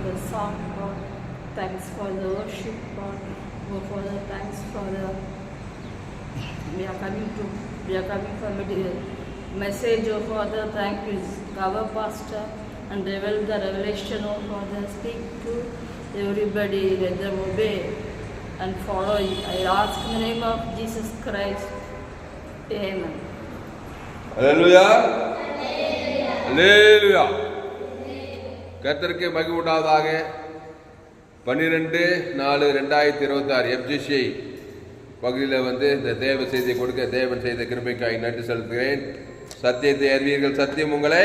the song, God. Thanks for the worship, God. Oh, Father, thanks for the we are coming from a message, oh Father. Thank you, our pastor, and reveal the revelation, oh Father. Speak to everybody, let them obey and follow. I ask in the name of Jesus Christ. Amen. Hallelujah. Hallelujah. கர்த்தருக்கு மகிமை உண்டாவதாக. 12/4/2026 FGCI பகுதியில் இந்த தேவ செய்தியை கொடுக்க தேவன் செய்த கிருபைக்காய் நன்றி செலுத்துகிறேன். சத்தியத்தை அறிவீர்கள், சத்தியம் உங்களை.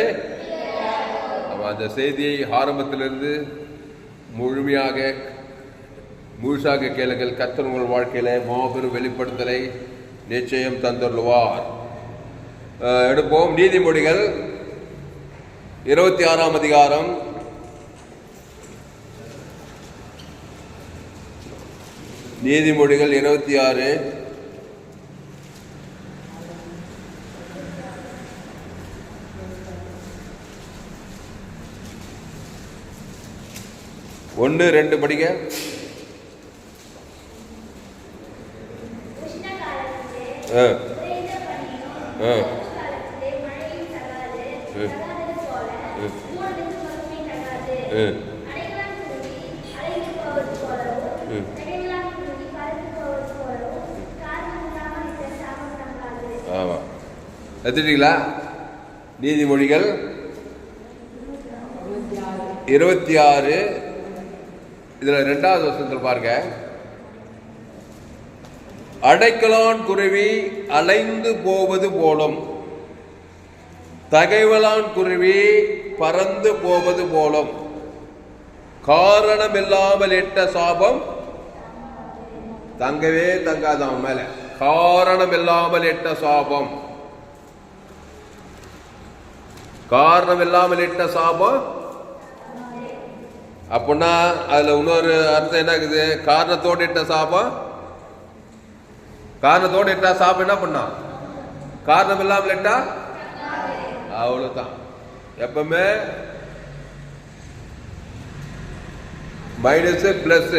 அந்த செய்தியை ஆரம்பத்திலிருந்து முழுசாக கேளுங்கள். கர்த்தர் உங்கள் வாழ்க்கையில மாபெரும் வெளிப்படுத்தலை நிச்சயம் தந்துள்ளுவார். எடுப்போம். நீதிமொழிகள் 26ஆம் அதிகாரம். நீதிமொழிகள் 26 1-2 படிங்க. ஆமா, எடுத்துட்டீங்களா? நீதிமொழிகள் 26 இதுல 2வது வசனத்தில் பாருங்க. அடைக்கலான் குருவி அலைந்து போவது போலும், தகைவலான் குருவி பறந்து போவது போலும், காரணம் இல்லாமல் இட்ட சாபம் தங்கவே தங்காதான் மேல. காரணம் இல்லாமல் இட்ட சாபம், காரணம் இல்லாமல் இட்ட சாபம். அப்படின்னா அதுல இன்னொரு அர்த்தம் என்ன இருக்குது? காரணத்தோடு இட்ட சாபம். காரணத்தோடு இட்டா சாபம் என்ன பண்ணா? காரணம் இல்லாமல் இட்டா அவ்வளவுதான். எப்பவுமே மைனஸ் பிளஸ்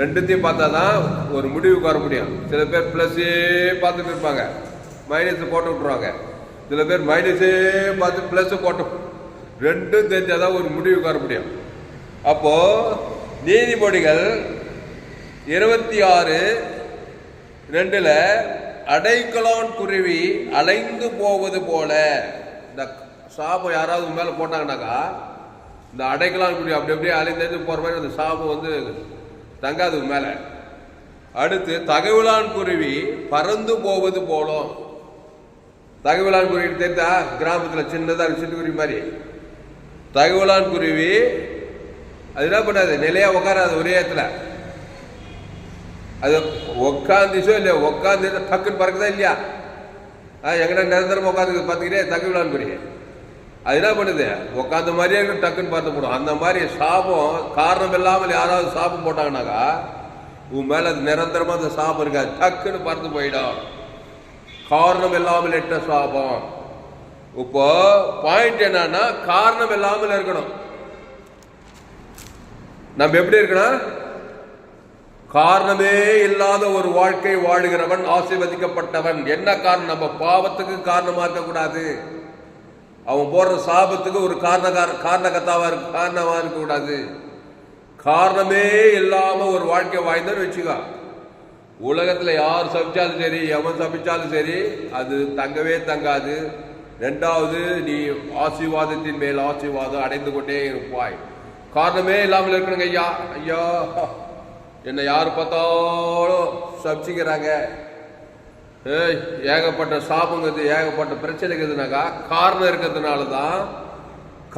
ரெண்டுத்தையும் பார்த்தாதான் ஒரு முடிவுக்கு வர முடியும். சில பேர் பிளஸே பார்த்துட்டு இருப்பாங்க, மைனஸ் போட்டு விட்டுருவாங்க. சில பேர் மைனஸே பார்த்து பிளஸ் போட்டு, ரெண்டும் தெரிஞ்சாதான் ஒரு முடிவுக்கு வர முடியும். அப்போ நீதிமொழிகள் 26:2 அடைக்கலான் குருவி அலைந்து போவது போல. இந்த சாபம் யாராவது மேல போட்டாங்கன்னாக்கா, இந்த அடைக்கலான் குருவி அப்படி அப்படியே அலைந்து போற மாதிரி அந்த சாபம் தங்காது மேல. அடுத்து தகவலான் குருவி பறந்து போவது போலும். தகவலான் குருவி தெரிந்தா? கிராமத்துல சின்னதா சிட்டுக்குருவி மாதிரி. தகவலான் குருவி அது என்ன பண்ணாது? நிலையா உட்காராது ஒரே இடத்துல. அது உட்காந்துச்சோ இல்லையா, உட்காந்து டக்குன்னு பறக்குதா இல்லையா? எங்கன்னா நிரந்தரமா உட்காந்து பார்த்துக்கிறே தகவலான் குருவி. அது என்ன பண்ணுது? உட்காந்த மாதிரியே டக்குன்னு பார்த்து போடும். அந்த மாதிரி சாபம் காரணம் இல்லாமல் யாராவது சாபம் போட்டாங்கன்னாக்கா, உன் மேல அது நிரந்தரமா அந்த சாபம் இருக்காது, டக்குன்னு பறந்து போயிடும். காரணம் இல்லாமல் இட்ட சாபம். இப்போ பாயிண்ட் என்னன்னா, காரணம் இல்லாமல் இருக்கணும். நம்ம எப்படி இருக்கணும்? காரணமே இல்லாத ஒரு வாழ்க்கை வாழுகிறவன் ஆசீர்வதிக்கப்பட்டவன். என்ன காரணம்? நம்ம பாவத்துக்கு காரணமா இருக்கக்கூடாது. அவன் போடுற சாபத்துக்கு ஒரு காரணமா இருக்க கூடாது. காரணமே இல்லாம ஒரு வாழ்க்கை வாழ்ந்தன்னு வச்சுக்கோ. உலகத்துல யார் சபிச்சாலும் சரி, எவன் சபிச்சாலும் சரி, அது தங்கவே தங்காது. 2வது, நீ ஆசீர்வாதத்தின் மேல் ஆசீர்வாதம் அடைந்து கொண்டே இருப்பாய். காரணமே இல்லாமல் இருக்கணுங்க. ஐயா ஐயா என்னை யார் பார்த்தாலும் சபிச்சுக்கிறாங்க, ஏகப்பட்ட சாபங்கிறது, ஏகப்பட்ட பிரச்சனைக்குதுனாக்கா காரணம் இருக்கிறதுனாலதான்.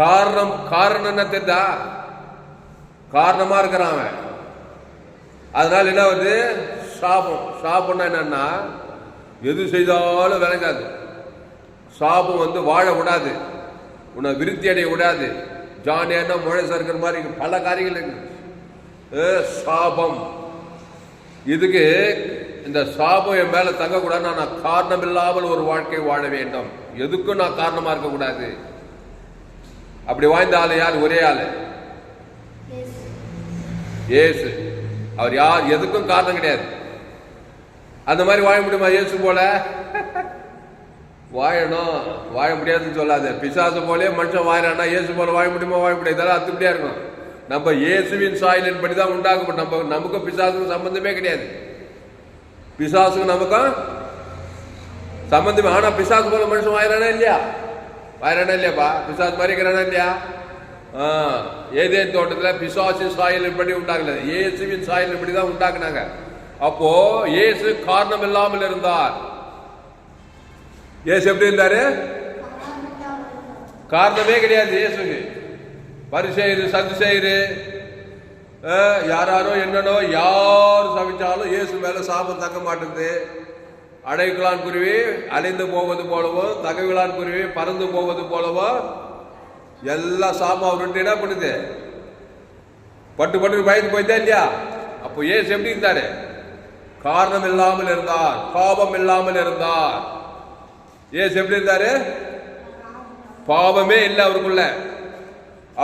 காரணம் என்ன தெரிந்தா? காரணமா இருக்கிறான் அவன். அதனால என்ன வருது? சாபம். சாபம்னா என்னன்னா, எது செய்தாலும் விளங்காது. சாபம் வாழ விடாது, உன்னை விருத்தி அடைய விடாது. ஜானியா முழை சறுக்கிற மாதிரி பல காரியங்கள் இருக்கு. சாபம். இதுக்கு இந்த சாபம் என் மேல தங்கக்கூடாது. நான் காரணம் இல்லாமல் ஒரு வாழ்க்கை வாழ வேண்டும். எதுக்கும் நான் காரணமா இருக்கக்கூடாது. அப்படி வாழ்ந்த ஆளு யார்? ஒரே ஆளு. இயேசு. அவர் யார் எதுக்கும் காரணம் கிடையாது. அந்த மாதிரி வாழ முடியுமா இயேசு போல? வாழணும், வாழ முடியாதுன்னு சொல்லாது. பிசாசு போலே மனுஷன் வாழறானா இயேசு போல வாழ முடியுமா? வாழ முடியாது. இதெல்லாம் அத்துப்படியா இருக்கும். நம்ம இயேசுவின் சாயலின் படி தான் உண்டாக்கப்படும். நமக்கும் பிசாசுக்கும் சம்பந்தமே கிடையாது. பிசாசுக்கும் நமக்கும் சம்பந்தமே. ஆனா பிசாசு போல மனுஷன் வாழறானா இல்லையா? வாழறானா இல்லையாப்பா? பிசாசு மாதிரி இருக்கிறானா இல்லையா? ஏதேன் தோட்டத்தில் பிசாசின் சாயலின் படி உண்டாக்கல, இயேசுவின் சாயலின் படி தான் உண்டாக்குனாங்க. அப்போ இயேசு காரணம் இல்லாமல் இருந்தார். இயேசு எப்படி இருந்தாரு? காரணமே கிடையாது இயேசுக்கு. பரிசேயரு சதுசேயரு யாரோ என்னன்னோ யார் சமைச்சாலும் இயேசு மேல சாபம் தங்க மாட்டேங்குது. அடைக்கலான் குருவி அலைந்து போவது போலவோ, தகவலான் குருவி பறந்து போவது போலவோ எல்லா சாபம் அவர்கிட்ட என்ன பண்ணுது? பட்டு பட்டு பயந்து போயிட்டா இல்லையா? அப்போ இயேசு எப்படி இருந்தாரு? காரணம் இல்லாமல் இருந்தார், பாவம் இல்லாமல் இருந்தார். இயேசு எப்படி இருந்தாரு? பாவமே இல்லை அவருக்குள்ள.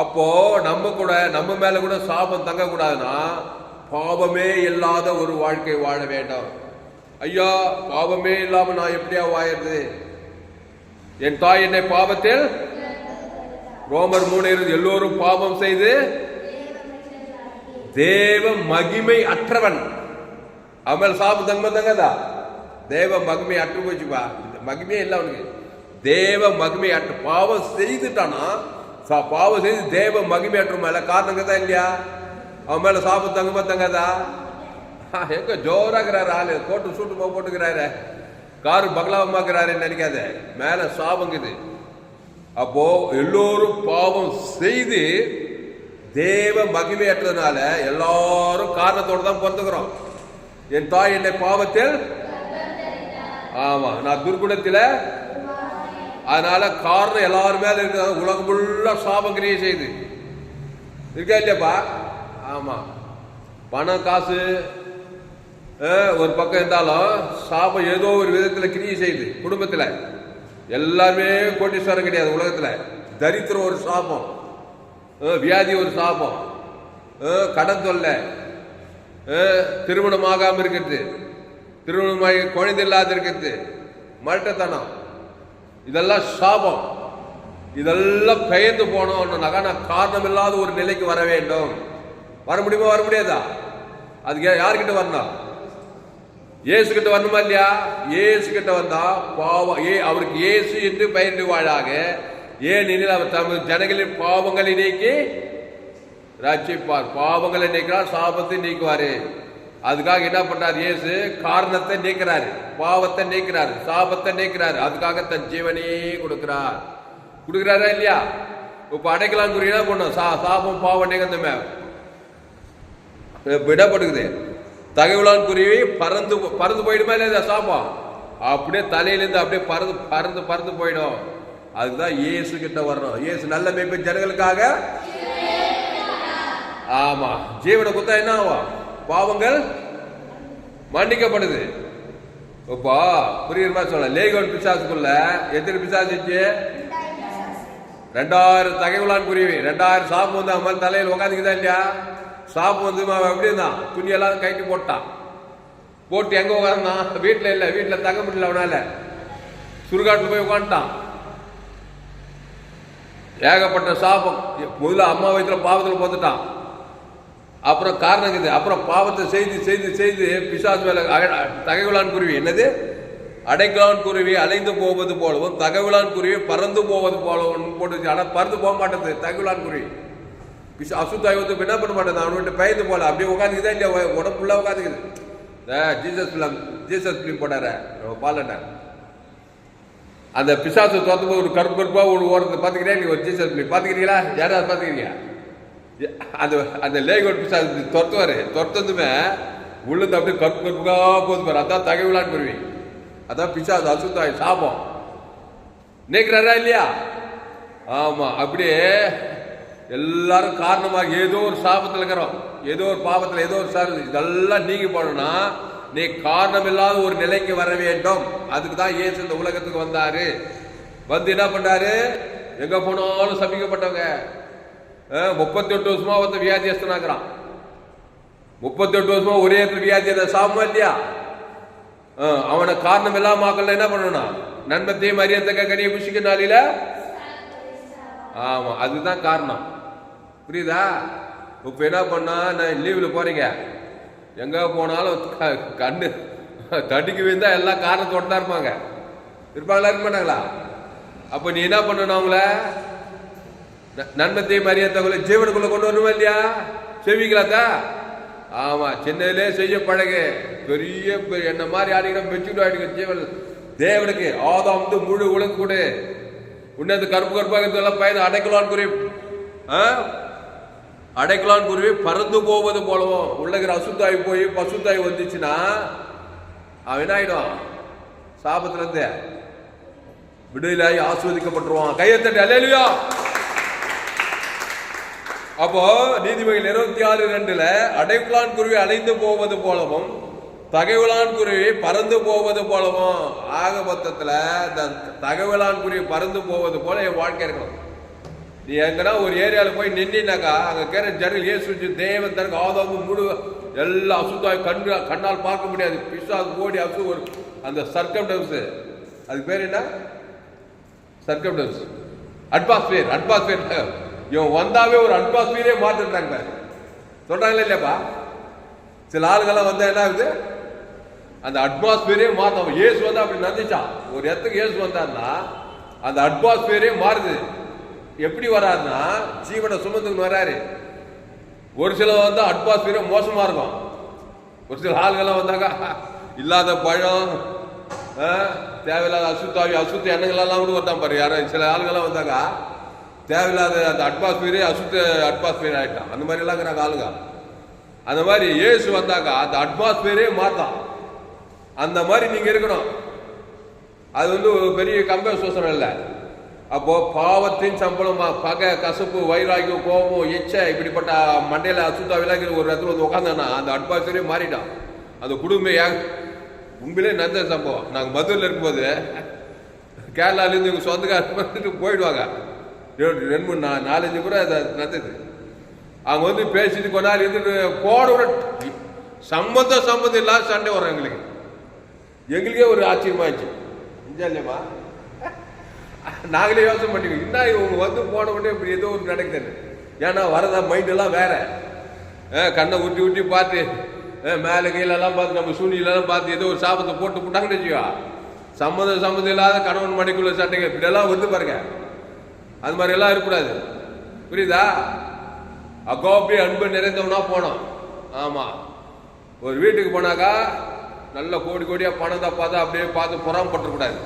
அப்போ நம்ம மேல கூட சாபம் தங்க கூடாதுன்னா பாவமே இல்லாத ஒரு வாழ்க்கை வாழ வேண்டும். ஐயா, பாவமே இல்லாம நான் எப்படியா வாழறது? என் தாய் என்னை பாவத்தில், ரோமர் 3 எல்லோரும் பாவம் செய்து தேவ மகிமை அற்றவன். அவன் சாபம் தங்கதா? தேவ மகிமை அற்று போச்சுப்பா. மகிமையே இல்லை அவனுக்கு. தேவ மகிமை அற்று பாவம் செய்துட்டானா, பாவம் செய்து தேவ மகிமை அற்ற மேல காரணம் தான் இல்லையா? அவன் மேல சாபம் தங்கதா? எங்க ஜோராகிறாரு ஆளு, கோட்டு சூட்டு போட்டுக்கிறாரு, காரு பங்களாவமாக்குறாரு நினைக்காத, மேல சாபங்குது. அப்போ எல்லோரும் பாவம் செய்து தேவ மகிமையற்றதுனால எல்லாரும் காரணத்தோடு தான் பிறந்துக்கிறோம். என் தாய் என்னை பாவத்தில், ஆமா நான் துர்குணத்தில், அதனால காரணம் எல்லாரும் மேல இருக்கிற உலகம் ஃபுல்லா சாபம் கிரியை செய்து இருக்கா இல்லையாப்பா? ஆமா, பணம் காசு ஒரு பக்கம் இருந்தாலும் சாபம் ஏதோ ஒரு விதத்தில் கிரியை செய்து குடும்பத்தில். எல்லாருமே கோட்டீஸ்வரம் கிடையாது உலகத்தில். தரித்திரம் ஒரு சாபம், வியாதி ஒரு சாபம், கடன் தொல்லை, திருமணம் ஆகாம இருக்கிறது, திருமணமாகி குழந்தை இல்லாத இருக்கிறது, மல்டத்தனம், இதெல்லாம் சாபம். இதெல்லாம் பெயர்ந்து போனோம்னாக்கா நான் காரணம் இல்லாத ஒரு நிலைக்கு வர வேண்டும். வர முடியுமா? வர முடியாதா? அதுக்கு யாருக்கிட்ட வரணும்? இயேசு கிட்ட வரணுமா இல்லையா? இயேசு கிட்ட வந்தா பாவம் அவருக்கு இயேசு என்று பெயர்ந்து வாழாக. ஏனெனில் அவர் தமது ஜனங்களின் பாவங்களை நீக்கி ரட்சிப்பார். பாவங்களை நீக்கிறார், சாபத்தை நீக்குவாரு. அதுக்காக என்ன பண்றாரு? இயேசு காரணத்தை நீக்கிறாரு, பாவத்தை நீக்கிறாரு, சாபத்தை நீக்கிறாரு. அதுக்காக தன் ஜீவனையே கொடுக்கிறாரா இல்லையா? இப்ப அடைக்கலான் குறி என்ன பண்ணும்? சாபம் பாவம் நீங்கமே விடப்படுது. தகவலான் குருவி பறந்து போயிடுமா இல்லையா? சாபம் அப்படியே தலையிலிருந்து அப்படியே பறந்து போயிடும். அதுதான் இயேசு கிட்ட வரணும். இயேசு நல்ல மேய்ப்பன் ஜனங்களுக்காக, ஆமா ஜீவனை குத்தா என்ன ஆகும்? பாவங்கள் மன்னிக்கப்படுது. இப்போ புரியுற மாதிரி சொல்ல, லேகோன் பிசாசுக்குள்ள எத்தனை பிசாசு? 2000 தகவலான் குருவி, 2000 சாபம் வந்து அவன் தலையில் உட்காந்துக்குதா இல்லையா? சாப்பு வந்து எப்படி இருந்தான்? துணியெல்லாம் கைட்டு போட்டு எங்க உட்காந்தான்? வீட்டில் இல்லை, வீட்டில் தங்க முடியல அவனால, சுடுகாட்டில் போய் உட்காந்துட்டான். ஏகப்பட்ட சாபம். முதல்ல அம்மா வயிற்றுல பாவத்தில் போத்துட்டான். அப்புறம் காரணம் இருக்குது. அப்புறம் பாவத்தை செய்து பிசாசு மேல தகவலான் குருவி என்னது? அடைக்கலான் குருவி அலைந்து போவது போலவும் தகவலான் குருவி பறந்து போவது போலவும் போட்டு. ஆனால் பறந்து போக மாட்டேது தகவலான் குருவி. அசுத்தாய் வந்து என்ன பண்ண மாட்டேன், அவன்கிட்ட பயந்து போல அப்படியே உட்காந்துக்குதா இல்லையா? உடம்பு ஃபுல்லாக உட்காந்துக்குது. ஜீசஸ் பிலிம் போட்டார பாலண்ட அந்த பிசாசு தோத்து ஒரு கருப்பா ஒரு ஓரத்தை பார்த்துக்கிறேன். நீங்க ஒரு ஜீசஸ் பிலிம் பார்த்துக்கிறீங்களா? யாராவது பார்த்துக்கிறீங்க? அந்த லேகோன் பிசாசு துரத்துமே உள்ளது அப்படியே கருப்பா போது பாரு. அதான் தகவலான் குருவி, அதான் பிசாசு அசுத்தாய் சாபம் நீக்கிறாரா இல்லையா? ஆமா, அப்படியே எல்லாரும் காரணமாக ஏதோ ஒரு சாபத்தில் இருக்கிறோம், ஏதோ ஒரு பாவத்தில், ஏதோ ஒரு சார். இதெல்லாம் நீங்கி போனோம்னா நீ காரணம் இல்லாத ஒரு நிலைக்கு வர வேண்டும். அதுக்கு தான் இயேசு இந்த உலகத்துக்கு வந்தாரு. வந்து என்ன பண்றாரு? எங்க போனாலும் சபிக்கப்பட்டவங்க, 38 வருஷமா ஒருத்தர் வியாதியஸ்தனாக்குறான். 38 வருஷமா ஒரே இடத்துல வியாதி சாபமா இல்லையா? அவனை காரணம் இல்லாம ஆக்கல என்ன பண்ணணும்? நன்மத்தையும் அறியத்தக்க கனியை புஷிக்க நாளில. ஆமா, அதுதான் காரணம். புரியுதா? இப்ப என்ன பண்ணா, நான் லீவ்ல போறீங்க, எங்க போனாலும் கண்ணு தடிக்கு விழுந்தா எல்லாம் காரணத்தோட தான் இருப்பாங்க. இருப்பாங்களா இருக்க மாட்டாங்களா? அப்ப நீ என்ன பண்ணணும்? அவங்கள நன்மத்தையும் அறியத்தவங்களை ஜீவனுக்குள்ள கொண்டு வரணுமா இல்லையா? செய்வீங்களாத்தா? ஆமா, சின்னதிலே செய்ய பழகு. பெரிய என்ன மாதிரி ஆடிக்கிற மெச்சூர் ஆயிடுங்க ஜீவன் தேவனுக்கு. ஆதாம் வந்து முழு உலக கூட உன்னது கருப்பு கருப்பாக பயன் அடைக்கலான் குருவி அடைக்கலான் குருவி பறந்து போவது போலவும் உள்ளகிற அசுத்தாய் போய் பசுத்தாய் வந்துச்சுன்னா அவன் என்ன ஆயிடும்? சாபத்துல இருந்து விடுதலாகி ஆஸ்வதிக்கப்பட்டுருவான். கையத்தட்டு அல்லேலூயா. அப்போ நீதிமொழிகள் 26:2 அடைக்கலான் குருவி அலைந்து போவது போலவும் தகவலான் குருவி பறந்து போவது போலவும். ஆக மொத்தத்துல இந்த தகவலான் குருவி பறந்து போவது போல என் வாழ்க்கை இருக்கணும். நீ எங்கன்னா ஒரு ஏரியாவில் போய் நின்னாக்கா அங்க கேற ஜனல் இயேசு தேவன் தனக்கு ஆதாமு முழு எல்லாம் அசுத்தாய் கண்ணால் பார்க்க முடியாது. பிசாசு ஓடி அசு ஒரு அந்த சர்க்கம்டன்ஸ், அது பேர் என்ன? Circumstance, atmosphere. அட்மாஸ்பியர் இவன் வந்தாவே ஒரு அட்மாஸ்பியரே மாத்திட்டாங்க. சொல்றாங்களே இல்லையாப்பா? சில ஆளுகள்லாம் வந்தா என்ன ஆகுது? அந்த அட்மாஸ்பியரே மாத்தம். இயேசு வந்தா அப்படி நடந்துச்சான். ஒரு இடத்துக்கு இயேசு வந்தான்னா அந்த அட்மாஸ்பியரே மாறுது. எப்படி வராருன்னா ஜீவனை சுமந்துக்கு வராரு. ஒரு சில வந்தா அட்மாஸ்பியரே மோசமா இருக்கும். ஒரு சில ஆளுகள்லாம் வந்தாக்கா இல்லாத பழம், தேவையில்லாத அசுத்த எண்ணங்கள் எல்லாம் கூட வந்தான் பாரு. யாரும் சில ஆளுகள்லாம் வந்தாக்கா தேவையில்லாத அந்த அட்மாஸ்பியரே அசுத்த அட்மாஸ்பியர் ஆயிட்டான். அந்த மாதிரி எல்லாம் இருக்கிறாங்க ஆளுங்க. அந்த மாதிரி இயேசு வந்தாக்கா அந்த அட்மாஸ்பியரே மாத்தான். அந்த மாதிரி நீங்க இருக்கணும். அது வந்து ஒரு பெரிய கம்பேர் சோசனம் இல்லை. அப்போ பாவத்தின் சம்பளம் பகை, கசப்பு, வைராகியம், கோபம், எச்சை இப்படிப்பட்ட மண்டையில அசுத்தா விலகிற ஒரு இடத்துல வந்து உட்காந்தானா அந்த அட்மாஸ்பியரே மாறிட்டான். அந்த குடும்பம் உண்மையிலே நடந்த சம்பவம். நாங்கள் மதுரையில் இருக்கும்போது கேரளாலேருந்து எங்கள் சொந்தக்கார போயிடுவாங்க. 2-3-4-5 கூட அதை நடந்தது. அவங்க வந்து பேசிட்டு கொண்டாடி இருந்துட்டு போட விட சம்பந்தம் இல்லாத சண்டை வரும். எங்களுக்கே ஒரு ஆச்சரியமாயிடுச்சு. இல்லையம்மா, நாங்களே யோசனை பண்ணிக்கோ, என்ன இவங்க வந்து போன உடனே இப்படி ஏதோ ஒரு நடக்குதுன்னு. ஏன்னா வரதா மைண்டெல்லாம் வேற. கண்ணை ஊட்டி பார்த்து மேலே கீழெல்லாம் பார்த்து நம்ம சூழ்நிலாம் பார்த்து ஏதோ ஒரு சாபத்தை போட்டு போட்டாங்கன்னு வச்சுக்கோ. சம்மந்தம் இல்லாத கணவன் மணிக்குள்ள சண்டைங்க இப்படியெல்லாம் வந்து பாருங்க. அது மாதிரி எல்லாம் இருக்கக்கூடாது. புரியுதா? அகோப்பி அன்பு நிறைந்தவனா போனோம். ஆமா, ஒரு வீட்டுக்கு போனாக்கா நல்ல கோடி கோடியா பணம் தான் பார்த்தா அப்படியே பார்த்து புறாமப்பட்டுக்கூடாது.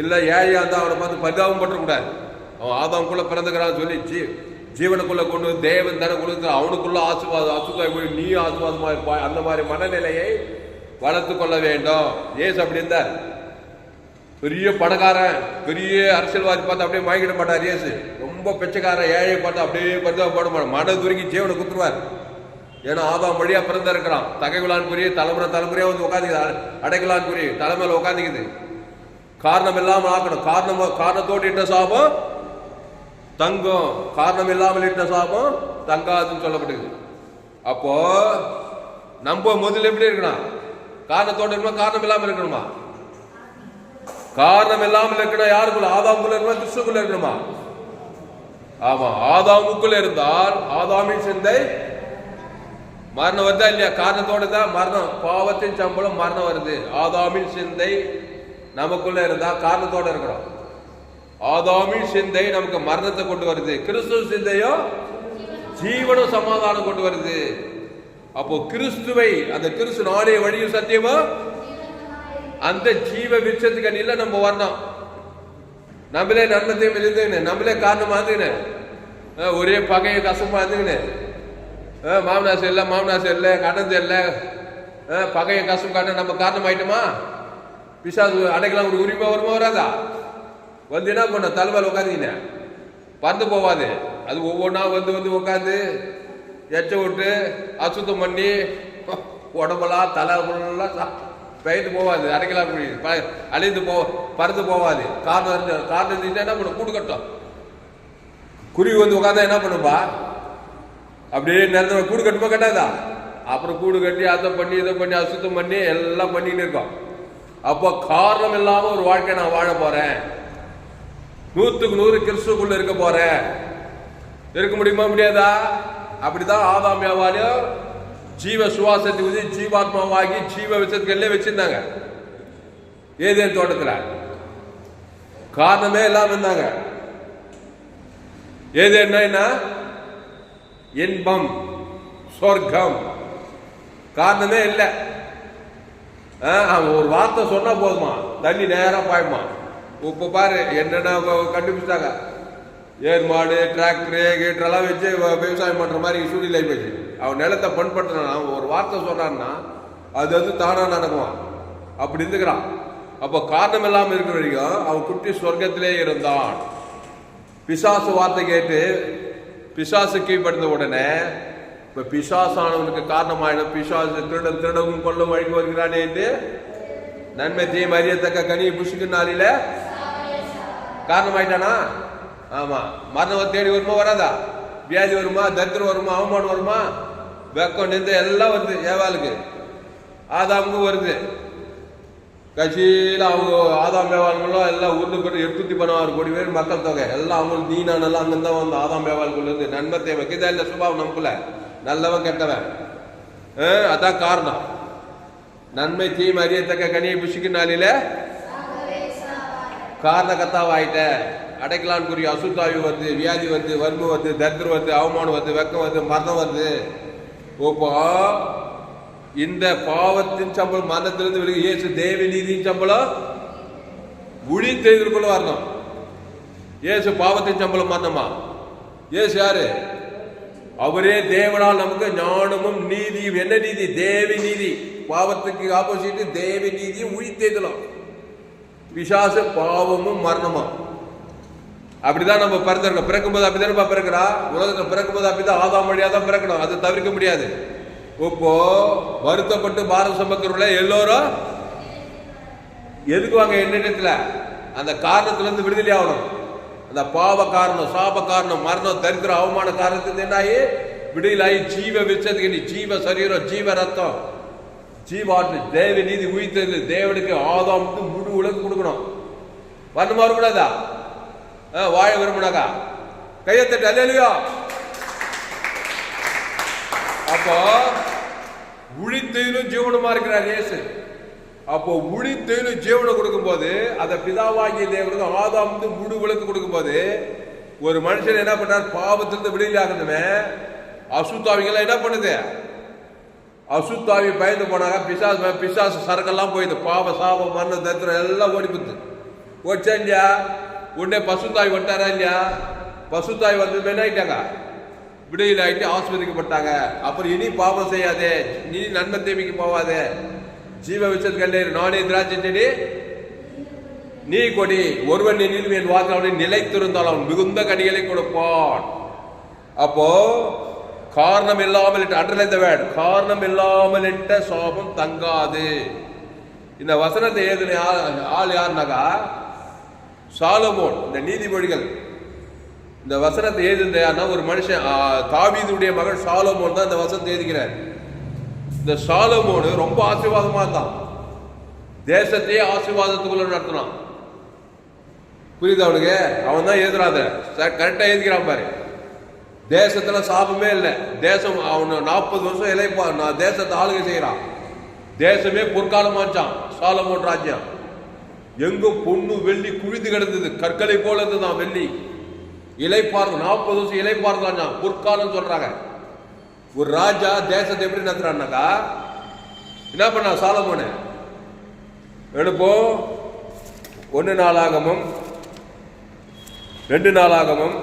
இல்லை ஏழையா இருந்தா அவனை பார்த்து பரிதாபம் பற்றக்கூடாது. அவன் ஆதாமுக்குள்ள பிறந்துக்கிறான்னு சொல்லி ஜீவனுக்குள்ள கொண்டு தேவன் தன கொடுத்து அவனுக்குள்ள ஆசீர்வாதம் அசுத்தாய் போய் நீ ஆசீர்வாதமா இருப்பாய். அந்த மாதிரி மனநிலையை வளர்த்து கொள்ள வேண்டும். ஏசு அப்படி இருந்தார். பெரிய பணக்காரன் பெரிய அரசியல்வாதி பார்த்து அப்படியே வாங்கிட மாட்டார். ஏசு ரொம்ப பெச்சக்காரன் ஏழையை பார்த்து அப்படியே பரிதாபம் போட மாட்டார். மன துருக்கி ஜீவனை குத்துருவார். ஏன்னா ஆதாம் வழியா பிறந்த இருக்கிறான். தகைவிலான் குறி தலைமுறையா வந்து உட்காந்துக்குது. அடைக்கலான் குறி தலைமையில உட்காந்துக்குது. காரணம் இல்லாமல் ஆக்கணும். காரணத்தோடு இட்ட சாபம் தங்கம், காரணம் இல்லாமல் இட்ட சாபம் தங்காதுன்னு சொல்லப்படுது. அப்போ நம்ம முதல்ல எப்படி இருக்கணும்? காரணத்தோடு இருக்கணும், காரணம் இல்லாமல் இருக்கணுமா? காரணம் இல்லாமல் இருக்கணும். யாருக்குள்ள? ஆதாமுக்குள்ள இருக்கணும், கிறிஸ்துக்குள்ள இருக்கணுமா? ஆமா, ஆதாமுக்குள்ள இருந்தால் ஆதாமின் சிந்தை மரணம் வருதா இல்லையா? காரணத்தோடு தான் மரணம். பாவத்தின் சம்பளம் மரணம் வருது. ஆதாமின் சிந்தை நமக்குள்ள இருந்தா காரணத்தோட இருக்கிறோம். ஆதாமின் சிந்தை நமக்கு மரணத்தை கொண்டு வருது. கிறிஸ்துவ சிந்தையோ ஜீவனும் சமாதானம் கொண்டு வருது. அப்போ கிறிஸ்துவை, அந்த கிறிஸ்து நாளே வழியும் சத்தியமோ அந்த ஜீவ விருட்சத்துக்கு அடியில நம்ம வரணும். நம்மளே நன்மத்தையும் இருந்துங்கன்னு, நம்மளே காரணமா இருந்துங்கன்னு, ஒரே பகைய கசமா இருந்துங்கன்னு, மாமனாசு இல்லை கடந்து இல்லை, பகைய கசம் காட்ட நம்ம காரணம் ஆயிட்டோமா? பிசாசு அடைக்கலாம் ஒரு உரிமை வருமா வராதா? வந்து என்ன பண்ண தலைமையில் உட்காந்துக்கின பறந்து போவாது. அது ஒவ்வொன்றா வந்து உட்காந்து எச்ச விட்டு அசுத்தம் பண்ணி உடம்பெல்லாம் தலைலாம் பெய்து போவாது. அடைக்கலாம் அழிந்து பறந்து போவாது. காரணம் இருந்துச்சுன்னா என்ன பண்ண கூடு கட்டும். குருவி வந்து உட்காந்தா என்ன பண்ணுப்பா? அப்படியே நேரத்தில் கூடு கட்டுமா கட்டாதா? அப்புறம் கூடு கட்டி அதை பண்ணி இதை பண்ணி அசுத்தம் பண்ணி எல்லாம் பண்ணிட்டு இருக்கோம். அப்போ காரணம் இல்லாம ஒரு வாழ்க்கை நான் வாழ போறேன், 100க்கு 100 கிறிஸ்துக்குள்ள இருக்க போறேன். இருக்க முடியுமா? முடியாதா? அப்படிதான் ஆதாம் ஏவாளையும் ஜீவ சுவாசத்தை ஊதி ஜீவாத்மாவாகி ஜீவ விஷயத்துக்கு வச்சிருந்தாங்க ஏதேன் தோட்டத்துல. காரணமே இல்லாம இருந்தாங்க. ஏதேன்னா இன்பம், சொர்க்கம். காரணமே இல்லை. அவன் ஒரு வார்த்தை சொன்னா போதுமா, தண்ணி நேரம் பாயுமா. இப்ப பாரு என்னென்ன கண்டுபிடிச்சாங்க. ஏர் மாடு, டிராக்டரு, கேட்டரெல்லாம் வச்சு விவசாயம் பண்ற மாதிரி சூழ்நிலை போச்சு. அவன் நிலத்தை பண்படுத்தினான். அவன் ஒரு வார்த்தை சொல்றான்னா அது தானா நடக்குவான். அப்படி இருந்துக்கிறான். அப்போ காரணம் இல்லாம இருக்கிற வரைக்கும் அவன் குட்டி சொர்க்கத்திலே இருந்தான். பிசாசு வார்த்தை கேட்டு பிசாசு கீழ்படுத்த உடனே இப்ப பிசாசானவனுக்கு காரணமாயிடும். பிசாசு திருடவும் கொல்லும் வழிக்கு வருகிறானே என்று நன்மை தீமை அறியத்தக்க கனியை புஷுக்கு நாளில காரணமாயிட்டானா? ஆமா. மரணம் தேடி வருமா வராதா? வியாதி வருமா? தரித்திரம் வருமா? அவமானம் வருமா? வெக்கம் நின்று எல்லாம் வருது. ஏவாளுக்கு ஆதாமுக்கு வருது. கட்சியில் அவங்க ஆதாம் ஏவாளுங்களும் எல்லாம் ஊர்ந்து போட்டு 816 கோடி பேர் மக்கள் தொகை எல்லாம் அவங்களுக்கு நீனானெல்லாம் அங்கிருந்தான் வந்து ஆதாம் ஏவாளுக்குள்ள இருந்து நன்மை தேவை கிதா இல்லை சுபாவம் நமக்குள்ள நல்லவன் கெட்டவன். அதான் காரணம். நன்மை தீமை அறியத்தக்க கனியை புஷிக்கு நாளில காரண கத்தாவாயிட்ட. அடைக்கலான்குரிய அசுத்தாவி வருது, வியாதி வருது, வறுமை வருது, தரித்திரம் வருது, அவமானம் வருது, வெக்கம் வருது, மரணம் வருது. இப்போ இந்த பாவத்தின் சம்பளம் மரணத்திலிருந்து விலகி இயேசு தேவ நீதியின் சம்பளம் உழித்தெழுதலுக்குள்ள வரணும். இயேசு பாவத்தின் சம்பளம் மரணமா? இயேசு யாரு? அவரே தேவனால் நமக்கு ஞானமும் நீதியும். என்ன நீதி? தேவி நீதி. பாவத்துக்கு ஆப்போசிட் தேவி நீதியும் உழித்தெழுதலும். பிசாசு பாவமும் மரணமும். அப்படிதான் நம்ம பிறந்திருக்கோம். பிறக்கும்போது அப்படிதான் பிறக்கிறா. உலகத்தில் பிறக்கும்போது அப்படிதான் ஆதாம் வழியா தான் பிறக்கணும். அது தவிர்க்க முடியாது. இப்போ வருத்தப்பட்டு பாரம் சுமக்கிறவங்கள எல்லோரும் எதுக்கு வாங்க? என்னிடத்துல அந்த காரணத்துல இருந்து விடுதலை ஆகணும். அந்த பாவ காரணம், சாப காரணம், மரணம், தரித்திர அவமான காரணத்துக்கு என்னாகி விடுதலாகி ஜீவ விச்சத்துக்கு நீ ஜீவ சரீரம், ஜீவ ரத்தம், ஜீவாட்டு தேவ நீதி உயிர்த்தது. தேவனுக்கு ஆதாமுக்கு முழு உலகம் கொடுக்கணும். வரணுமா வரக்கூடாதா? வாழ விரும்பினாக்கா கையத்தட்டு அல்லேலூயா. அப்போ உழித்தெயிலும் ஜீவனமா இருக்கிறார் இயேசு. அப்போ உழித்தெயிலும் ஜீவனை கொடுக்கும் போது அதை பிதாவாகிய தேவனுக்கு ஆதாமுக்கு முழு உலகம் கொடுக்கும் போது ஒரு மனுஷன் என்ன பண்றார்? பாவத்திலிருந்து விடுதலை ஆகணுமே. அசுத்தாவிகள் என்ன பண்ணுது? அசுத்தாவி பயந்து போனாங்க. பிசாசு சரக்கெல்லாம் போயிடுது. பாவ சாபம் மரணம் தரித்திரம் எல்லாம் ஓடிப்புது. ஓடிச்சா இல்லையா? உடனே பசுத்தாய் வந்துட்டாரா இல்லையா? பசுத்தாய் வந்து மென்னாயிட்டாங்க, விடுதலை ஆகிட்டு ஆஸ்வதிக்கப்பட்டாங்க. அப்புறம் இனி பாவம் செய்யாதே, இனி நன்மை தீமைக்கு போவாதே, ஜீவ விஷயத்துக்கு நானே திராட்சை செடி நீ கொடி, ஒருவன் நீ என் வாக்கு அவனை நிலைத்திருந்தால் அவன் மிகுந்த கனிகளை கொடுப்பான். அப்போ காரணம் இல்லாமல் அண்டர்லைன் தி வேர்ட், காரணம் இல்லாமல் இட்ட சாபம் தங்காது. இந்த வசனத்தை எழுதின ஆள் யாருனாக்கா சாலமோன். இந்த நீதிமொழிகள் இந்த வசனத்தை எழுதினா ஒரு மனுஷன், தாவீதுடைய மகன் சாலமோன் தான் இந்த வசனத்தை எழுதிக்கிறார். இந்த சாலமோனு ரொம்ப ஆசீர்வாதமா இருந்தான். தேசத்தையே ஆசீர்வாதத்துக்குள்ள நடத்தினான். புரியுது அவனுக்கு? அவன் தான் எழுதுறாத கரெக்டா எழுதிக்கிறான் பாரு. தேசத்துல சாபமே இல்லை. தேசம் அவனு 40 வருஷம் இலைப்பான். நான் தேசத்தை ஆளுகை செய்யறான். தேசமே பொற்காலமாச்சான் சாலமோன் ராஜ்யம். எங்கும் பொண்ணு வெள்ளி குவிந்து கிடந்தது. கற்களை போல இருந்துதான் வெள்ளி. இலைப்பார்ந்து 40 வருஷம் இலைப்பார்ந்தான். பொற்காலம் சொல்றாங்க. ஒரு ராஜா தேசத்தை எப்படி நடத்துறான்னாக்கா என்ன பண்ணா சாலமோனு? எடுப்போம் 1 நாளாகமும் 2 நாளாகமும்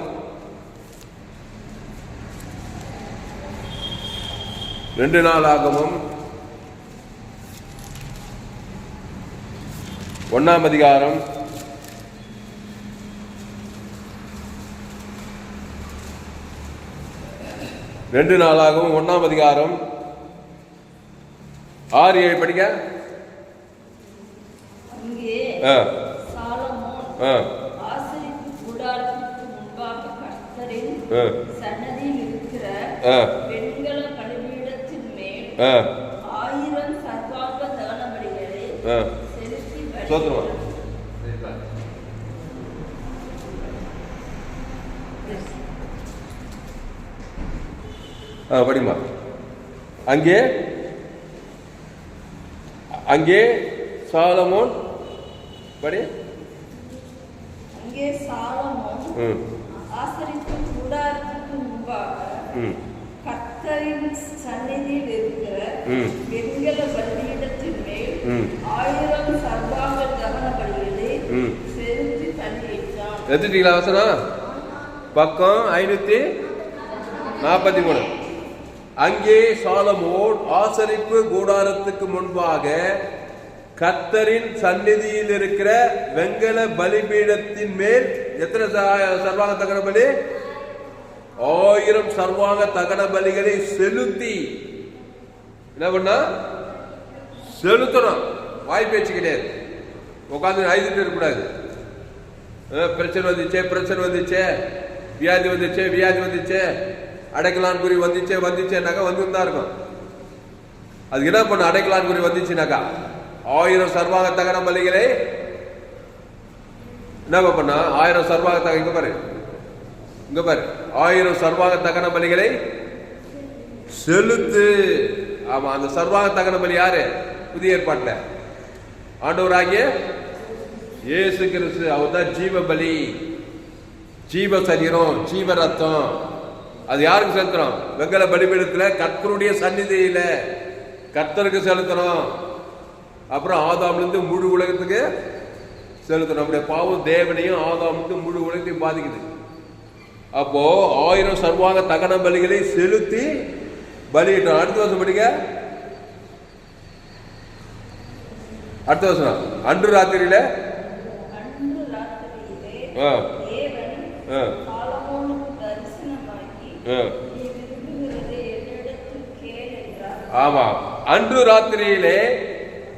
2 நாளாகமும் 1ஆம் அதிகாரம் 2 நாளாகவும் 1ஆம் அதிகாரம் 6-7 படிக்க. தேவனின் சன்னதியில் இருக்கிற வெண்கல பலிபீடத்தின் மேல் 1000 சர்வாங்க தகன பலிகளை செலுத்தி படிமா. அங்கே அங்கே சாலமோன் படி. அங்கே சாலமோன் ஆசரிப்பு கூடாரத்துக்கு முன்பாக கர்த்தரின் சந்நிதியில் இருக்கிற வெண்கல பலிபீடத்தின் மேல் 1000 சர்வாங்க தகன பலிகளை செலுத்தி பலியிட்டான். எடுத்துட்டீங்களா வசனம்? பக்கம் 543. அங்கே சாலமோன் ஆசரிப்பு கூடாரத்துக்கு முன்பாக கர்த்தரின் சந்நிதியில் இருக்கிற வெண்கல பலிபீடத்தின் மேல் எத்தனை சர்வாங்க தகன பலி? 1000 சர்வாங்க தகன பலிகளை செலுத்தி என்ன பண்ணா? செலுத்தணும். வாய் பேச்சு கிடையாது. உட்காந்து அழுதுட்டு இருக்கக்கூடாது. பிரச்சனை வந்துச்சே, வியாதி வந்துச்சே, அடைக்கலான் குறி வந்துச்சேனாக்கா வந்துதான் இருக்கும். அதுக்கு என்ன பண்ண? அடைக்கலான் குறி வந்துச்சுனாக்கா 1000 சர்வாங்க தகன பலிகளை என்ன பண்ணா? 1000 சர்வாங்க தக இங்க பாரு 1000 சர்வாங்க தகன பலிகளை செலுத்து. ஆமா, அந்த சர்வாங்க தகன பலி யாரு? புதிய ஏற்பாட்டுல ஆண்டவராகிய இயேசு கிறிஸ்து. அவர் தான் ஜீவ பலி, ஜீவ சரீரம், ஜீவ ரத்தம். அது யாருக்கு செலுத்தணும்? வெண்கல பலிபீடத்துல கர்த்தருடைய சந்நிதியில கர்த்தருக்கு செலுத்தணும். அப்புறம் ஆதாம்லேருந்து முழு உலகத்துக்கு செலுத்தணும். நம்முடைய பாவம் தேவனையும் ஆதாமுக்கு முழு உலகத்தையும் பாதிக்குது. அப்போ 1000 சர்வாங்க தகன பலிகளை செலுத்தி பலியிட்டோம். அடுத்த வருஷம் படிக்க. அடுத்த வருஷம் அன்று ராத்திரியில ஆமா, அன்று ராத்திரியிலே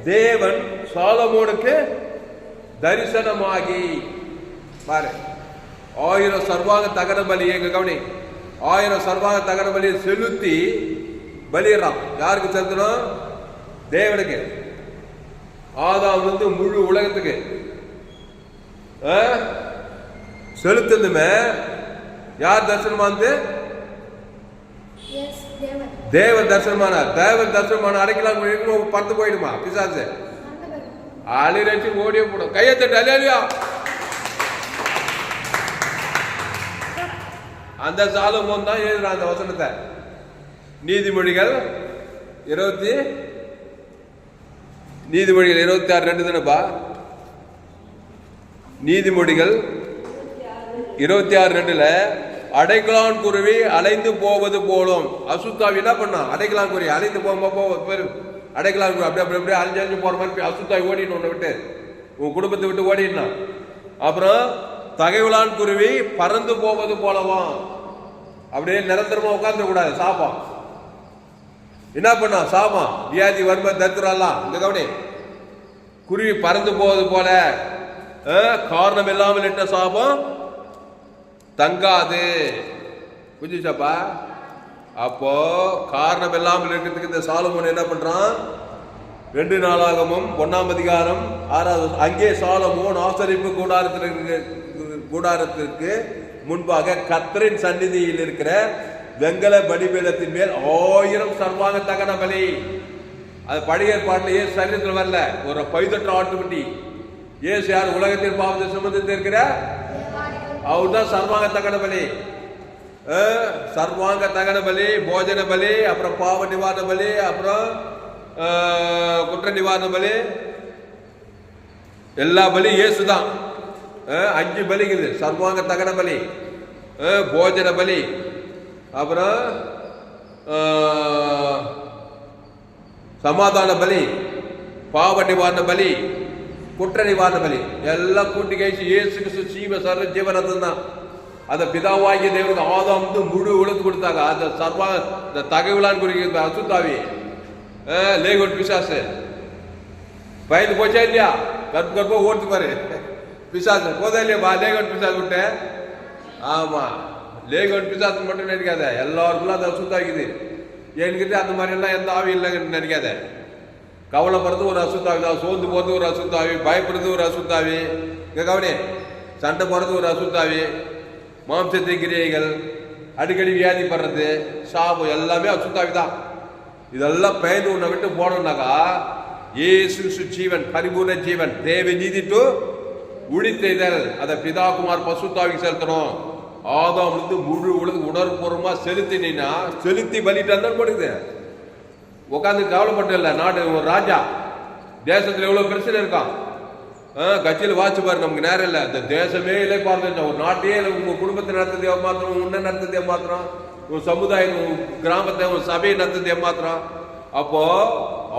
தேவன் சாலமோனுக்கு தரிசனமாகி பாரு 1000 சர்வாங்க தகன பலி. எங்க கவனி, 1000 சர்வாங்க தகன பலியை செலுத்தி பலியிடறான். யாருக்கு செலுத்தணும்? தேவனுக்கு. ஆதாம் வந்து முழு உலகத்துக்கு செலுத்துமே. யார் தரிசனமானது? தேவன் தரிசனமானார். தேவன் தரிசனமான அடைக்கலாம் பறந்து போயிடுமா பிசாசு? அழிச்சு ஓடியே போடும். கையை தட்டு அலையா. அந்த சாலமோன் தான் எழுதுறான் அந்த வசனத்தை. நீதிமொழிகள் 26:2 தானப்பா? நீதிமொழிகள் 26:2 அடைக்கலான் குருவி அலைந்து போவது போலும். அசுத்தாவி என்ன பண்ணா? அடைக்கலான் குருவி அலைந்து போகும்போது அடைக்கலான் குருவி அப்படியே அழிஞ்சு போற மாதிரி அசுத்தாவி ஓடிடணும். உன்னை விட்டு, உன் குடும்பத்தை விட்டு ஓடிடணும். அப்புறம் தகைவலான் குருவி பறந்து போவது போலவும். அப்படியே நிரந்தரமா உட்கார்ந்து கூடாது. சாபம் என்ன பண்ணா? சாபம், வியாதி, வறுமை, தத்துரெல்லாம் இந்த கவனி. குருவி பறந்து போவது போல காரணம் இல்லாமல் இட்ட சாபம் தங்காது. புரிஞ்சுச்சாப்பா? அப்போ காரணம் இல்லாமல் இருக்கிறதுக்கு இந்த சாலமோன் என்ன பண்றான்? 2 நாளாகமும் 1ஆம் அதிகாரம் 6வது. அங்கே சாலமோன் ஆசரிப்பு கூடாரத்திற்கு முன்பாக கர்த்தரின் சந்நிதியில் இருக்கிற வெண்கல பலிபீடத்தின் மேல் 1000 சர்வாங்க தகன பலி. அது பழைய ஏற்பாட்டிலேயே சரீரத்தில் வரல, ஒரு பைதற்ற ஆட்டுக்குட்டி. இயேசு யார்? உலகத்தின் பாவத்தை சுமந்து இருக்கிற அவர் தான் சர்வாங்க தகன பலி. சர்வாங்க தகன பலி, போஜன பலி, அப்புறம் பாவ நிவாரண பலி, அப்புறம் குற்ற நிவாரண பலி, எல்லா பலி இயேசு தான். 5 பலிக்குது. சர்வாங்க தகன பலி, போஜன பலி, அப்புறம் சமாதான பலி, பாவ நிவாரண பலி, குற்ற நிவாரண பலி எல்லாம் கூட்டி கழிச்சு இயேசு கிறிஸ்து ஜீவ சர்வ ஜீவரத்தம் தான். அந்த பிதாவாகிய தேவனுக்கு ஆதாம் வந்து முழு உழுத்து கொடுத்தாங்க. அந்த சர்வா இந்த தகவலான் குறிக்கிற அசுத்தாவி லேகோட் பிசாசு பயந்து போச்சா இல்லையா? கற்ப ஓட்டு பாரு பிசாசு போதா இல்லையா? லேகோட் பிசாசு விட்டு. ஆமா, லேகோன் பிசாசு மட்டும் நினைக்காத, எல்லாருக்குள்ள அதை அசுத்தாக்குது. என்கிட்ட அந்த மாதிரி எல்லாம் எந்த ஆவி இல்லைன்னு நினைக்காத. கவலைப்படுறது ஒரு அசுத்தாவி தான், சோர்ந்து போறது ஒரு அசுத்தாவி, பயப்படுறது ஒரு அசுத்தாவி, கவனி சண்டை போறது ஒரு அசுத்தாவி, மாம்சத்தின் கிரியைகள், அடிக்கடி வியாதிப்படுறது, சாபம் எல்லாமே அசுத்தாவி தான். இதெல்லாம் பயந்து உன்னை விட்டு போனோம்னாக்கா இயேசு ஜீவன், பரிபூர்ண ஜீவன், தேவ நீதி டு உழித்தெய்தல், அதை பிதா குமார் பசுத்தாவிக்கு செலுத்தணும். ஆதாம் வந்து முழு உலக உணர்வுபூர்வமா செலுத்தினா செலுத்தி பலிட்டு போடுது. உட்காந்து கவலைப்பட்டு இல்லை. நாடு ஒரு ராஜா, தேசத்துல எவ்வளவு பிரச்சனை இருக்கான், கட்சியில் வாட்சி பாரு, நமக்கு நேரம் இல்லை. இந்த தேசமே இல்லை பார்த்து, ஒரு நாட்டையே உங்க குடும்பத்தை நடத்துறது ஏமாத்திரம், உன்னை நடத்துறது ஏமாத்திரம், உன் சமுதாயம், உன் கிராமத்தை, உன் சபையை நடத்துறது ஏமாத்திரம். அப்போ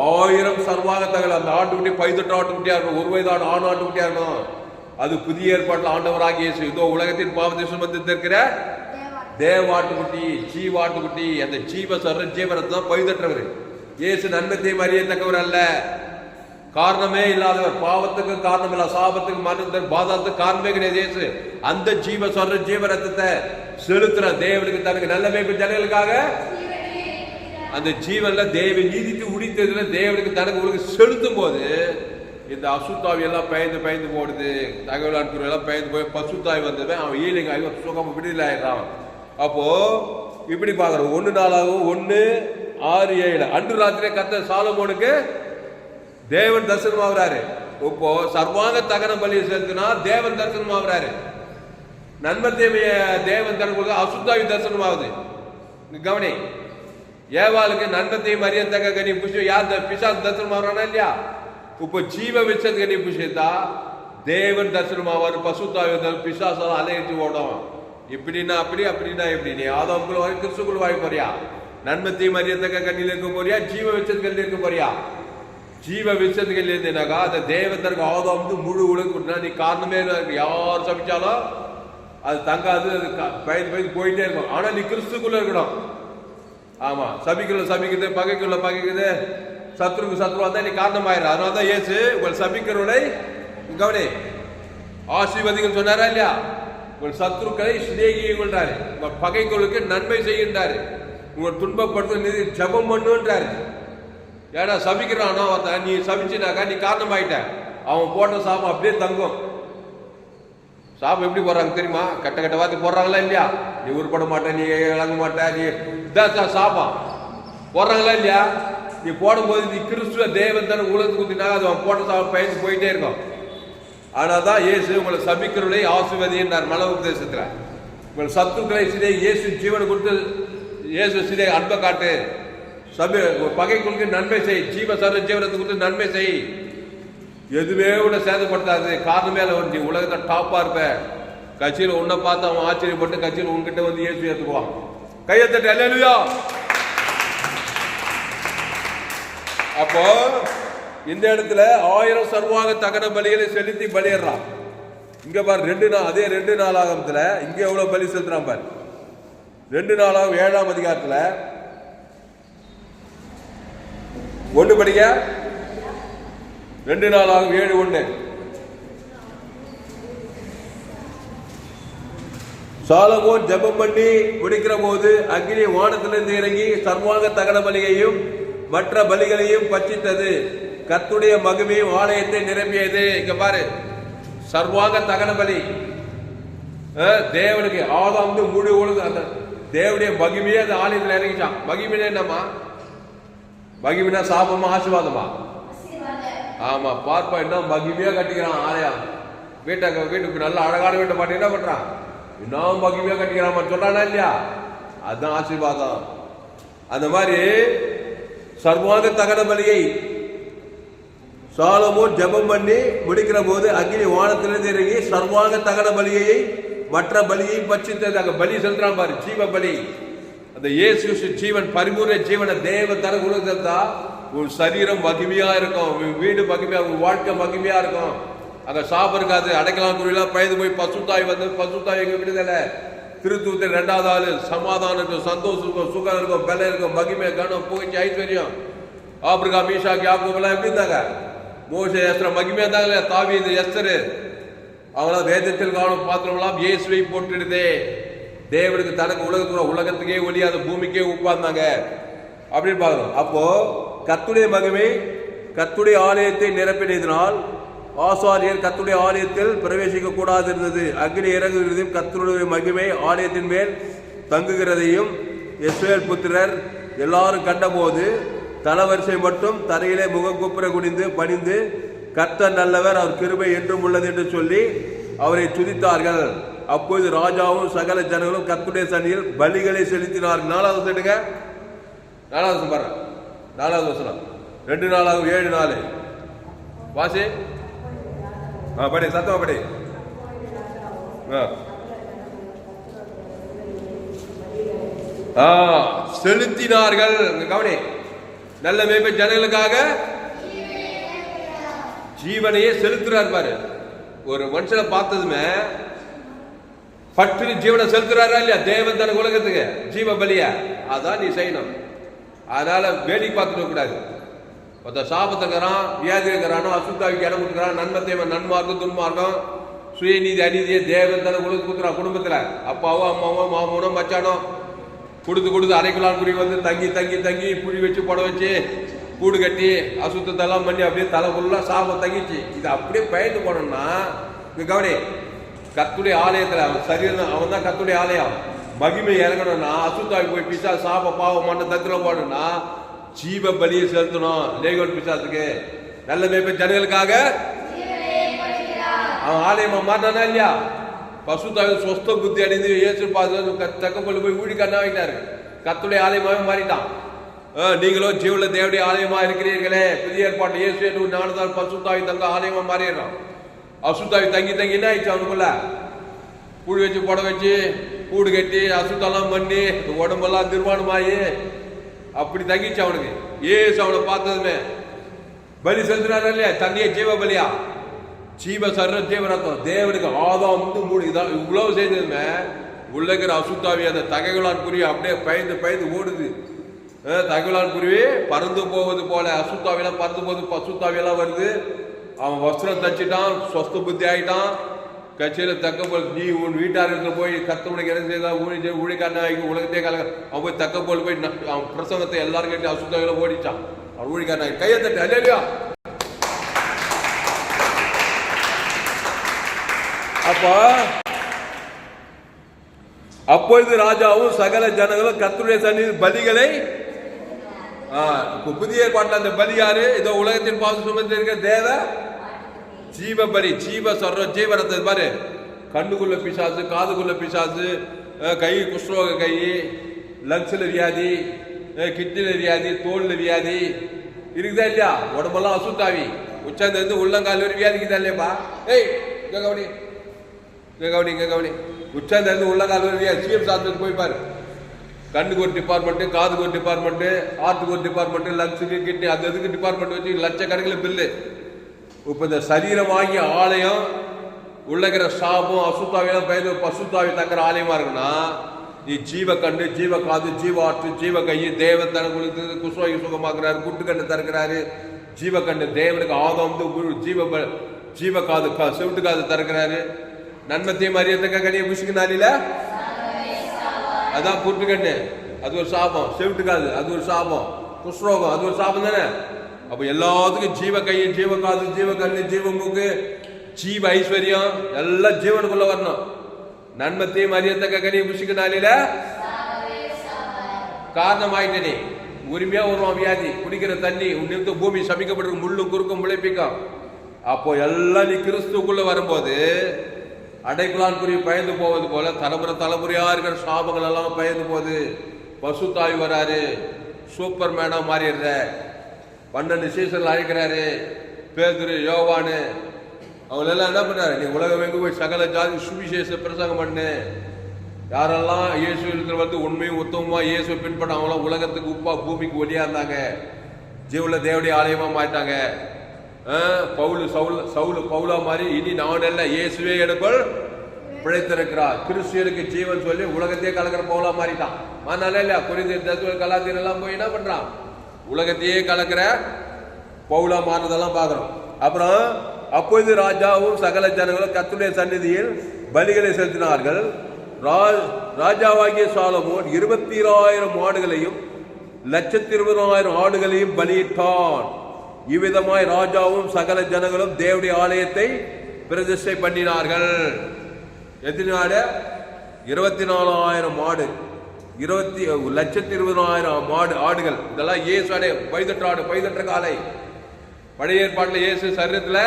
1000 சர்வாகத்தகள் அந்த ஆட்டுக்குட்டி 18 ஆட்டுக்குட்டியா இருக்கும், 1 வயது ஆண் ஆட்டுக்குட்டியா இருக்கணும். அது புதிய ஏற்பாட்டில் ஆண்டவராகிய இயேசு, இதோ உலகத்தின் பாவத்தை சுமந்து இருக்கிற தேவாட்டுக்குட்டி, ஜீவாட்டுக்குட்டி, அந்த ஜீவ சர்வ ஜீவனத்தை தான் பழுதற்றவர். இயேசு நன்மத்தையும் அறியத்தக்கவர் அல்ல, காரணமே இல்லாதவர், பாவத்துக்கு காரணம் இல்ல, சாபத்துக்கு மரணத்துக்கு பாதாளத்துக்கு காரணமே கிடையாது. இயேசு அந்த ஜீவ சொல்ற ஜீவரத்தத்தை செலுத்துற தேவனுக்கு, தனக்கு நல்ல மேய்ப்பு ஜனங்களுக்காக அந்த ஜீவன்ல தேவ நீதிக்கு உடித்ததுல தேவனுக்கு தனக்கு உங்களுக்கு செலுத்தும் போது இந்த அசுத்தாவி எல்லாம் பயந்து பயந்து போடுது. தகவல் அனுப்புற எல்லாம் பயந்து போய் பசுத்தாவி வந்தது, அவன் ஈலிங்க சுகம் விடுதலை ஆயிடுறான். அப்போ இப்படி பாக்குறோம். 1 நாளாகவும் 1:6-7 அன்று ராத்திரியே கர்த்தர் சாலமோனுக்கு தேவன் தரிசனம் ஆகுறாரு. இப்போ சர்வாங்க தகன பலியை செலுத்தினா தேவன் தரிசனம் ஆகுறாரு. நன்மத்தேமைய தேவன் தரக்கூடிய அசுத்தாவி தரிசனம் ஆகுது. கவனி, ஏவாளுக்கு நன்மத்தையும் அறியத்தக்க கனி புஷ்யம் யார் பிசாசு தரிசனம் ஆகுறானா இல்லையா? இப்போ ஜீவ விச்சது கனி புஷ்யத்தா தேவன் தரிசனம் ஆவார். பசுத்தாவி பிசாசால அலையிட்டு ஓடும். இப்படின்னா அப்படி, அப்படின்னா எப்படி? நீ ஆதாமுக்குள்ள வாங்கி கிறிஸ்துக்குள்ள வாங்கி போறியா? நன்மத்தையும் அறியத்தக்க கண்ணில் இருக்க போறியா? ஜீவ விச்சது கண்ணில் இருக்க போறியா? ஜீவ விச்சதுகள் இருந்தேனாக்கா அந்த தேவத்தருக்கு ஆதாம் வந்து முழு உலகம். நீ காரணமே யார் சபிச்சாலும் அது தங்காது, அது பயந்து பயந்து போயிட்டே இருக்கும். ஆனா நீ கிறிஸ்துக்குள்ள இருக்கணும். ஆமா, சபிக்குள்ள சபிக்குது, பகைக்குள்ள பகைக்குது, சத்ருக்கு சத்ருவா தான் நீ காரணமாயிரு. அதனாலதான் இயேசு உங்கள் சபிக்கிறவளை கவனி ஆசீர்வதிகள் சொன்னாரா இல்லையா? உங்கள் சத்ருக்களை சிநேகியுங்கள்ன்றாரு, உங்கள் பகைகளுக்கு நன்மை செய்கின்றாரு, உங்கள் துன்பப்படுத்த ஜபம் பண்ணுன்றாரு. ஏன்னா சபிக்கிறானோ நீ சபிச்சுனாக்கா நீ காரணமாயிட்ட, அவன் போட்ட சாபம் அப்படியே தங்கும். சாபம் எப்படி போடுறாங்க தெரியுமா? கட்ட கட்ட வார்த்தை போடுறாங்களா இல்லையா? நீ உருப்பட மாட்ட, நீ இழங்க மாட்ட, நீ இதான் சாபம் போடுறாங்களா இல்லையா? நீ போடும்போது நீ கிறிஸ்துவ தேவன் தானே உலகத்துக்கு ஊத்தினா அது அவன் போட்ட சாபம் பயந்து போயிட்டே இருக்கும். ஆனாதான் இயேசு உங்களை சபிக்கிறவளை ஆசீர்வதின்றார் மல உபதேசத்துல. உங்கள் சத்துக்களை சிதை இயேசு ஜீவனை கொடுத்து, இயேசு சிதை அன்பை காட்டு, சபை பகைக்குழுக்கு நன்மை செய், ஜீவ சர்வ ஜீவனத்தை கொடுத்து நன்மை செய். எதுவே உன்னை சேதப்படுத்தாது. காரணமே நீ உலகத்தை டாப்பா இருப்ப. கட்சியில் உன்னை பார்த்து அவன் ஆச்சரியப்பட்டு கட்சியில் உன்கிட்ட வந்து இயேசு ஏற்றுக்குவான். கையத்தட்டு அல்லேலூயா. அப்போ இந்த இடத்துல 1000 சர்வாங்க தகன பலிகளை செலுத்தி பலியிடுறான். இங்க பாரு 2 நாள், அதே 2 நாளாகமத்துல இங்க எவ்வளவு பலி செலுத்துறான் பாரு. 2 நாளாகும் 7ஆம் அதிகாரத்துல 1 படிக்க 2 நாளாகும் 7:1. சாலமோன் ஜெபம் பண்ணி முடிக்கிற போது அக்னி வானத்திலிருந்து இறங்கி சர்வாங்க தகன பலியையும் மற்ற பலிகளையும் பட்சித்தது, கர்த்தருடைய மகிமையும் ஆலயத்தை நிரம்பியது. இங்க பாரு, சர்வாங்க தகன பலி தேவனுக்கு ஆதாம் வந்து முழு உலக அந்த தேவனுடைய மகிமையே அந்த ஆலயத்தில் இறங்கிச்சான். மகிமையே என்னம்மா? மகிமைனா சாபமா ஆசீர்வாதமா? ஆமா, பார்ப்பா என்ன மகிமையா கட்டிக்கிறான் ஆலயம். வீட்டுக்கு நல்ல அழகான வீட்டை பாட்டு என்ன பண்றான்? இன்னும் மகிமையா கட்டிக்கிறான் சொல்றானா இல்லையா? அதுதான் ஆசீர்வாதம். அந்த மாதிரி சர்வாங்க தகன பலியை சாலமோன் ஜெபம் பண்ணி முடிக்கிற போது அக்னி வானத்திலிருந்து இறங்கி சர்வாங்க தகன பலியை மற்ற பலியை பட்சித்தது. அங்க பலி செலுத்துறான் பாரு, ஜீவ பலி. அந்த இயேசு ஜீவன், பரிபூர்ண ஜீவனை தேவ தர கொடுத்தா உன் சரீரம் மகிமையா இருக்கும், உன் வீடு மகிமையா, உன் வாழ்க்கை மகிமையா இருக்கும். அங்க சாப்பிட இருக்காது, அடைக்கலாம் குறியெல்லாம் பயந்து போய் பசுத்தாய் வந்து பசுத்தாய் எங்க விடுதலை. திருத்தூத்தில் 2வது ஆளு சமாதானம் இருக்கும், சந்தோஷம் இருக்கும், சுகம் இருக்கும், பலம் இருக்கும், மகிமை கனம் புகழ்ச்சி ஐஸ்வர்யம். ஆபிரகா மீஷாக் யாக்கோபு எல்லாம் எப்படி இருந்தாங்க? மோசே எஸ்தர் மகிமையா இருந்தாங்களே. தாவீது எஸ்தர் அவங்களாம் வேதத்தில் காணும் பாத்திரம்லாம் இயேசுவை போட்டுடுதே. தேவனுக்கு தனக்கு உலகத்துக்கே ஒளி, அந்த பூமிக்கே உப்பாந்தாங்க அப்படின்னு பார்க்கணும். அப்போ கர்த்தருடைய மகிமை கர்த்தருடைய ஆலயத்தை நிரப்பினதினால் ஆசாரியர் கர்த்தருடைய ஆலயத்தில் பிரவேசிக்க கூடாது இருந்தது. அக்னி இறங்குகிறதையும் கர்த்தருடைய மகிமை ஆலயத்தின் மேல் தங்குகிறதையும் இஸ்ரவேல் புத்திரர் எல்லாரும் கண்டபோது தலவரிசை மட்டும் தரையிலே முகங்குப்புற குனிந்து பணிந்து கர்த்தர் நல்லவர், அவர் கிருபை என்றும் உள்ளது என்று சொல்லி அவரை துதித்தார்கள். அப்போது ராஜாவும் சகல ஜனங்களும் கர்த்தருடைய சன்னியில் பலிகளை செலுத்தினார்கள். 4வது வருஷம் 4வது வருஷம் பாரு, 4வது வருஷம் 2 நாளாகும் 7 நாள் வாசி படி, சத்தமா படி. செலுத்தினார்கள். கவனி, நல்ல மேய்ப்ப ஜனங்களுக்காக ஜீவனையே செலுத்துறாரு பாரு. ஒரு மனுஷனை பார்த்ததுமே பட்டு ஜீவனை செலுத்துறாரா இல்லையா? தேவன் தனக்கு உலகத்துக்கு ஜீவ பலியா, அதான் நீ செய்யணும். அதனால வேடிக்கை பார்த்துக்க கூடாது. சாபத்துக்கிறான், வியாதி இருக்கிறானோ, அசுத்தாவிக்கு இடம் கொடுக்குறான், நன்மத்தை நன்மார்க்கம் துன்மார்க்கம் சுயநீதி அநீதியை தேவன் தனக்கு உலகத்துக்கு கொடுக்குறான். குடும்பத்தில் அப்பாவோ அம்மாவோ மாமனோ மச்சானோ கொடுத்து அரைக்குள்ளான் குடி வந்து தங்கி தங்கி தங்கி புழி வச்சு புட வச்சு கூடு கட்டி அசுத்தத்தெல்லாம் பண்ணி அப்படியே தலை ஃபுல்லாக சாபம் தங்கிச்சு. இது அப்படியே பயந்து போனோம்னா இங்க கவனி, கர்த்தருடைய ஆலயத்தில் அவன் சரீரம், அவன் தான் கர்த்தருடைய ஆலயம். மகிமை இறங்கணும்னா அசுத்தாவி போய் பிசா சாப பாவம் மண்ண தத்துல போடணும்னா ஜீவ பலியை செலுத்தணும். லேகோன் பிசாசுக்கு நல்ல மேய்ப்ப ஜனங்களுக்காக அவன் ஆலயமா மாட்டானா இல்லையா? பசுத்தாவி சொஸ்த புத்தி அடைந்து இயேசு தக்க கொண்டு போய் ஊழிக்காரனா வாங்கிட்டாரு. கர்த்தருடைய ஆலயமாவே மாறிட்டான். நீங்களோ ஜீவுல தேவடைய ஆலயமா இருக்கிறீர்களே, புதிய ஏற்பாட்டு இயேசு ஞானத்தால் பசுத்தாவி தங்க ஆலயமா மாறிடுறான். அசுத்தாவி தங்கி தங்கி என்ன ஆயிடுச்சு அவனுக்குள்ள? கூடு வச்சு புட வச்சு கூடு கட்டி அசுத்தெல்லாம் பண்ணி உடம்பெல்லாம் நிர்வாணமாயி அப்படி தங்கிச்சு அவனுக்கு. ஏசு அவனை பார்த்ததுமே பலி செலுத்தினார் இல்லையா? தண்ணியை ஜீவ பலியா, ஜீவ சர்ற ஜீவரத்தம் தேவனுக்கு ஆதாம் மூணு இதான் இவ்வளவு செய்ததுமே உள்ளக்கிற அசுத்தாவி அந்த தகைகளான் குருவி அப்படியே பயந்து ஓடுது. தகைகளான் குருவி பறந்து போவது போல அசுத்தாவியெல்லாம் பறந்து போது அசுத்தாவியெல்லாம் வருது. அவன் வஸ்திரம் தச்சிட்டான், சொஸ்த புத்தி ஆகிட்டான். கட்சியில் தக்க போல் நீ உன் வீட்டாருக்கு போய் கத்தவனுக்கு என்ன செய்தா ஊழிக்காரன் உலகத்தே கலக அவன் போய் தக்க போல் போய் அவன் பிரசங்கத்தை எல்லாரும் கேட்டு அசுத்தாவியெல்லாம் ஓடிச்சான். அவன் ஊழிக்காரன் கையை தட்டு அல்லையா? அப்பொழுது ராஜாவும் சகல ஜனங்களும் கர்த்தருடைய சந்நிதியில் பலிகளை புதிய ஏற்பாட்டில் அந்த பலி யாரு? இதோ உலகத்தின் பாவம் சுமந்து இருக்க தேவ ஜீவ பலி, ஜீவ சர்வ ஜீவரத்தை பாரு. கண்ணுக்குள்ள பிசாசு, காதுக்குள்ள பிசாசு, கை குஷ்ரோக கை, லங்ஸ்ல வியாதி, கிட்னில வியாதி, தோல்ல வியாதி இருக்குதா இல்லையா? உடம்பெல்லாம் அசுத்தாவி உச்சாந்து இருந்து உள்ளங்கால் வரை வியாதிக்குதா இல்லையாப்பா? ஏய் கவனி கவனி உச்சாந்த இருந்து உள்ளங்கால் வரை சிஎம் சாஸ்திரத்துக்கு போய் பாரு. கண்ணுக்கு ஒரு டிபார்ட்மெண்ட், காதுக்கு ஒரு டிபார்ட்மெண்ட், ஹார்ட்டுக்கு ஒரு டிபார்ட்மெண்ட், லங்ஸுக்கு கிட்னி அது அதுக்கு டிபார்ட்மெண்ட் வச்சு லட்சக்கணக்கில் பில்லு. இப்போ இந்த சரீரமாகிய ஆலயம் உள்ளகிற சாபம் அசுத்தாவியெல்லாம் பயந்து பசுத்தாவி தங்குற ஆலயமா இருக்குன்னா நீ ஜீவ கண்டு, ஜீவ காது, ஜீவ ஆற்று, ஜீவ கை தேவன் தனக்கு கொடுத்து குசுவாயி சுகமாக்குறாரு, குட்டு கண்டு திறக்கிறாரு. ஜீவ கண்டு தேவனுக்கு ஆதம் ஜீவ காது செவிட்டு காது திறக்கிறாரு. நன்மத்தையும் அறியத்தக்க கனியை புஷிக்கினால அதான் புட்டுக்கண்ணு, அது ஒரு சாபம். செவிட்டுக்காது அது ஒரு சாபம். குஷ்ரோகம் அது ஒரு சாபம் தானே. அப்ப எல்லாத்துக்கும் ஜீவ கை, ஜீவ காது, ஜீவ கண்ணு, ஜீவ மூக்கு, ஜீவ ஐஸ்வர்யம் எல்லாம் ஜீவனுக்குள்ள வரணும். நன்மத்தையும் அறியத்தக்க கனியை புஷிக்கினால காரணமாயிட்டே உரிமையா வருவான் வியாதி. குடிக்கிற தண்ணி நிமித்த பூமி சமிக்கப்பட்டிருக்கும், முள்ளும் குறுக்கும் முளைப்பிக்கும். அப்போ எல்லாம் நீ கிறிஸ்துக்குள்ள வரும்போது அடைக்கலான் குருவி பயந்து போவது போல தலைமுறையா இருக்கிற சாபங்கள் எல்லாம் பயந்து போகுது. பசுத்தாவி வராரு, சூப்பர் மேனா மாறிடுற. 12 சீசன்ல அழைக்கிறாரு. பேதுரு, யோவானு அவங்க எல்லாம் என்ன பண்ணாரு? நீ உலகம் எங்க போய் சகல ஜாதி சுவிசேஷ பிரசங்கம் பண்ணு. யாரெல்லாம் இயேசு வந்து உண்மையும் உத்தமமா இயேசு பின்பற்ற அவங்களாம் உலகத்துக்கு உப்பா பூமிக்கு ஒளியா இருந்தாங்க. ஜீவுல தேவடைய ஆலயமா மாட்டாங்க. சவுல் பவுலா மாதிரி இனி நான் அல்ல இயேசுவே எனக்குள் பிழைத்திருக்கிறார். கிறிஸ்துவனுக்கு ஜீவன் சொல்லி உலகத்தையே கலக்கிற பவுலா மாறிட்டான். அதனால இல்ல குறிந்தியர் கலாத்தியர் எல்லாம் போய் என்ன பண்றான்? உலகத்தையே கலக்கிற பவுலா மாறினதெல்லாம் பாக்குறோம். அப்புறம் அப்பொழுது ராஜாவும் சகல ஜனங்களும் கர்த்தருடைய சந்நிதியில் பலிகளை செலுத்தினார்கள். ராஜாவாகிய சாலமோன் 20,000 மாடுகளையும் 120,000 ஆடுகளையும் பலியிட்டான். இவ்விதமாய் ராஜாவும் சகல ஜனங்களும் தேவனுடைய ஆலயத்தை பிரதிஷ்டை பண்ணினார்கள். எத்தனை ஆடு? 24,000 மாடு, 1,20,000 மாடு ஆடுகள். இதெல்லாம் இயேசுடைய பைதற்ற காலை. பழைய ஏற்பாட்டில் இயேசு சரீரத்தில்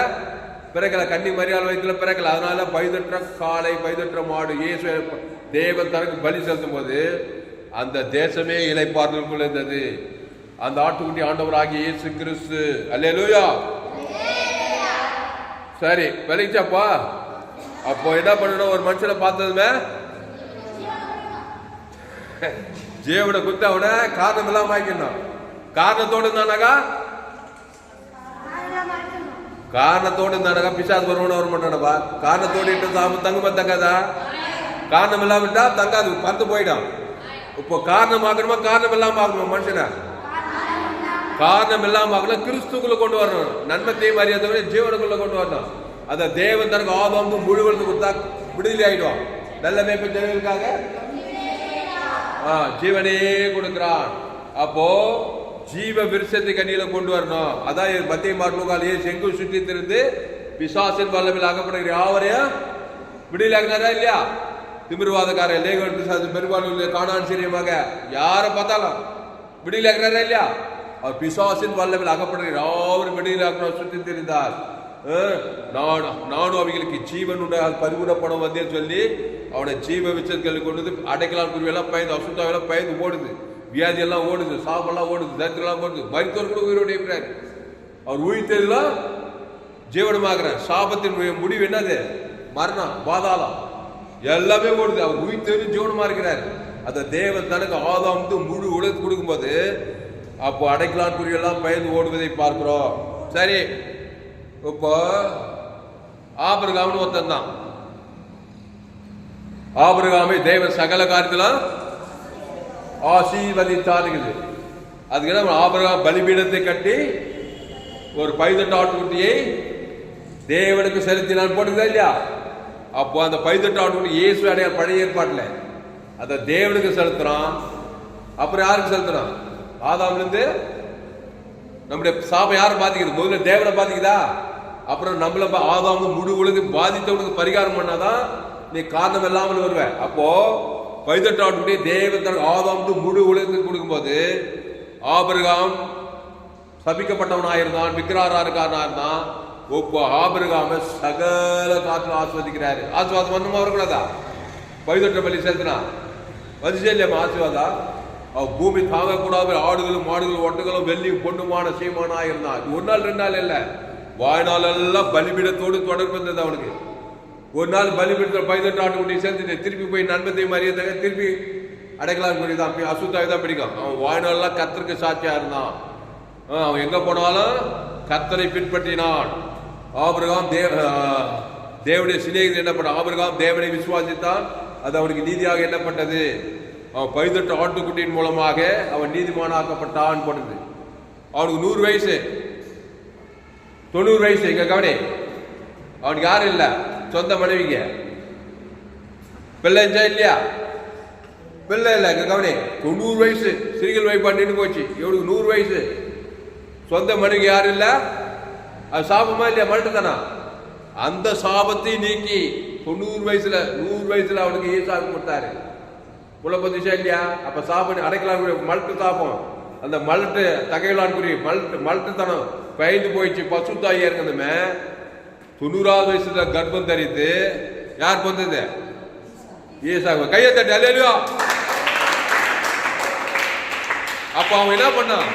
பிறக்கல, கன்னி மரியாதை வயிற்றுல பிறக்கல. அதனால பைதற்ற காலை, பைதற்ற மாடு. இயேசு தேவன் தனக்கு பலி செலுத்தும் போது அந்த தேசமே இளைப்பாறுதலுக்குள் இருந்தது. அந்த ஆட்டுக்குட்டி ஆண்டவராகிய இயேசு கிறிஸ்து. அல்லேலூயா. சரி, விளைச்சப்பா. அப்போ என்ன பண்ணணும்? ஒரு மனுஷனை பார்த்ததுமே ஜீவனை குத்த அவன காரணம் இல்லாம ஆக்கணும். காரணத்தோடு இருந்தானாக்கா பிசாசு வருவன வர மாட்டானப்பா. காரணத்தோடு தங்குமா தங்காதா? காரணம் இல்லாம விட்டா தங்காது, பறந்து போயிடும். இப்போ காரணம் ஆகணுமா காரணம் இல்லாம ஆகணுமா? மனுஷனை காரணம் இல்லாம ஆகணும், கிறிஸ்துக்குள்ள கொண்டு வரணும். நன்மத்தையும் மரியாதை ஜீவனுக்குள்ள கொண்டு வரணும். அந்த தேவன் தனக்கு ஆதாம் முழுவதும் கொடுத்தா விடுதலை ஆயிடுவான். நல்ல மேய்ப்பு ஜனங்களுக்காக ஜீவனே கொடுக்கிறான். அப்போ ஜீவ விருஷத்தை கண்ணியில கொண்டு வரணும். அதான் மத்திய மார்க்கால் செங்கு சுற்றி திருந்து பிசாசின் வல்லவில் ஆகப்படுகிற யாவரையும் விடுதலை ஆகினாரா இல்லையா? திமிர்வாதக்காரன் லேகன் பிசாசு பெரும்பாலும் காணான் சீரியமாக யாரை பார்த்தாலும் விடுதலை ஆகிறாரா இல்லையா? அவர் பிசாசின் வல்லவில் அகப்படுகிற யாவரும் விடுதலை ஆகணும் சுற்றி தெரிந்தார். நானும் அவைகளுக்கு ஜீவன் உண்டாக பரிபூரணப்படம் வந்தேன்னு சொல்லி அவனை ஜீவ விச்சல்களுக்கு கொண்டு அடைக்கலாம். குருவெல்லாம் பயந்து, அசுத்தாவெல்லாம் பயந்து ஓடுது, வியாதி எல்லாம் ஓடுது, சாப்பெல்லாம் ஓடுது, தரித்திரம் ஓடுது. மருத்துவர் கூட உயிரோடு இருக்கிறார். அவர் உயிர்த்தெல்லாம் ஜீவனமாகிறார். சாபத்தின் முடிவு என்னது? மரணம், பாதாளம், எல்லாமே ஓடுது. அவர் உயிர்த்தெழுந்து ஜீவனமா இருக்கிறார். அந்த தேவன் தனக்கு ஆதாம் முழு உலகத்துக்கு கொடுக்கும்போது அப்போ அடைக்கலாம் குருவெல்லாம் பயந்து ஓடுவதை பார்க்கிறோம். சரி, இப்போ ஆபிரகாம்னு ஒருத்தன் தான். ஆபிரகாமை தேவன் சகல காரியத்திலும் ஆசீர்வதித்தாருக்குது. அதுக்கு என்ன? ஆபிரகாம் பலிபீடத்தை கட்டி ஒரு பைதட்டு ஆட்டுக்குட்டியை தேவனுக்கு செலுத்தினான் போட்டுதா இல்லையா? அப்போ அந்த பைதட்டு ஆட்டுக்குட்டி இயேசு அடையாள பழைய ஏற்பாட்டில் அந்த தேவனுக்கு செலுத்துறான். அப்புறம் யாருக்கு செலுத்துறான்? ஆதாம்ல இருந்து நம்முடைய சாபம் யாரை பாதிக்குது? முதல்ல தேவனை பாதிக்குதா? அப்புறம் நம்மள ஆதாம் முழு உலகு பாதித்தவனுக்கு பரிகாரம் பண்ணாதான் நீ காரணம் இல்லாமல் வருவ. அப்போ பைதட்டாட்டுடைய தேவன் ஆதாம் முழு உலகத்துக்கு கொடுக்கும்போது ஆபிரகாம் சபிக்கப்பட்டவனாயிருந்தான், விக்கிரகாரக்காரனா இருந்தான். இப்போ ஆபிரகாம சகல காற்று ஆஸ்வதிக்கிறாரு. ஆசீர்வாதம் ஒண்ணுமா வரக்கூடாதா? பைதட்ட பலி செலுத்தினா வந்துச்சே இல்லையா ஆசீர்வாதம்? பூமி தாங்கக்கூடாது. ஆடுகளும் மாடுகளும் ஒட்டுகளும் வெள்ளியும் பொண்ணுமான சீமானா இருந்தான். ஒரு நாள் 2 நாள் இல்ல, வாழ்நாள் எல்லாம் பலிபீடத்தோடு தொடர்பு இருந்தது அவனுக்கு. ஒரு நாள் பலிபீடத்தில் பைதட்டு ஆட்டுக்குட்டி சேர்த்துட்டு திருப்பி போய் நண்பத்தை மரியாதை திருப்பி அடைக்கலாம் தான் அசுத்தாவி தான் பிடிக்கும். அவன் வாழ்நாளெல்லாம் கர்த்தருக்கு சாட்சியா இருந்தான். அவன் எங்க போனாலும் கர்த்தரை பின்பற்றினான். ஆபிரகாம் தேவனுடைய சிநேகிதன் என்னப்பட்ட ஆபிரகாம் தேவனை விசுவாசித்தான், அது அவனுக்கு நீதியாக எண்ணப்பட்டது. அவன் பைதட்டு ஆட்டுக்குட்டியின் மூலமாக அவன் நீதிமானாக்கப்பட்டான் போடுது. அவனுக்கு 100 வயசு, 90 வயசு. எங்க கவனி, அவனுக்கு யாரும் இல்ல, சொந்த மனைவிங்க பிள்ளை இல்லையா? பிள்ளை இல்ல. எங்க கவனி, 90 வயசு சிறிகள் வைப்பா நின்று போச்சு. இவனுக்கு 100 வயசு, சொந்த மனைவி யாரும் இல்ல. அது சாபமா இல்லையா? மறுட்டுதானா? அந்த சாபத்தை நீக்கி 90 வயசுல 100 வயசுல அவனுக்கு ஈசாக்கு கொடுத்தாரு. குலப்பதிஷா இல்லையா? அப்ப சாபம் அடைக்கலாம். மல்ட்டு சாபம், அந்த மல்ட்டு தகையலான்குரிய மல்ட்டுத்தனம் பயந்து போயிடுச்சு. பசுத்தாயா இருக்கணுமே 90வது வயசுல கர்ப்பம் தரித்து யார் பொந்தது? ஈசாக்கு. கையை தட்டி அல்லேலூயா. அப்ப அவன் என்ன பண்ணான்?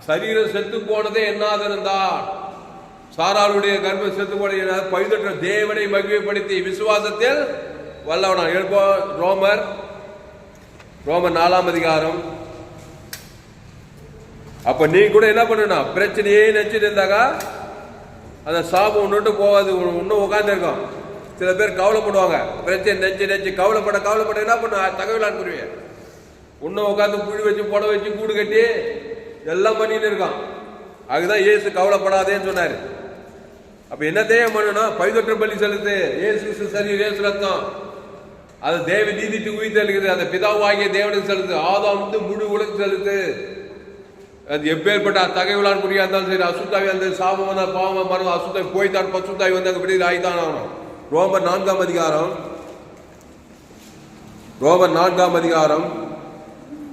சரீரம் செத்து போனதே என்னாது இருந்தான். சாராளுடைய கர்ப்பம் செத்து போன பைதற்ற தேவனை மகிமைப்படுத்தி விசுவாசத்தில் வல்லவனா. எழுப்போ ரோமர் 4ஆம் அதிகாரம். அப்ப நீ கூட என்ன பண்ணணும்? பிரச்சனையே நினைச்சிட்டு இருந்தாக்கா அந்த சாபம் ஒன்று போகாது, இன்னும் உட்கார்ந்து இருக்கும். சில பேர் கவலைப்படுவாங்க, பிரச்சனை நெஞ்சு கவலைப்பட என்ன பண்ண தகவலான்னு புரிவேன். இன்னும் உட்காந்து புழி வச்சு புட வச்சு கூடு கட்டி எல்லாம் பண்ணிட்டு இருக்கான். அதுதான் இயேசு கவலைப்படாதேன்னு சொன்னாரு. அப்ப என்னத்தையும் பண்ணணும்? பைதொற்ற பலி செலுத்து. இயேசு சரி, இயேசு ரத்தம் அது தேவ நீதிக்கு உயிர்த்தெழுகிறது. அந்த பிதாவாகிய தேவனுக்கு செலுத்து. ஆதாம் முழு உலகம் செலுத்து. அது எப்பேற்பட்ட தகைவிலான் குறியா இருந்தாலும் சரி, அசுத்தாவி அந்த சாபம் பாவம் மரம் அசுத்தாவி போய்த்தான் பசுத்தாவி வந்து அங்கே விடுதலை ஆகித்தான் ஆகணும். ரோமர் 4 அதிகாரம்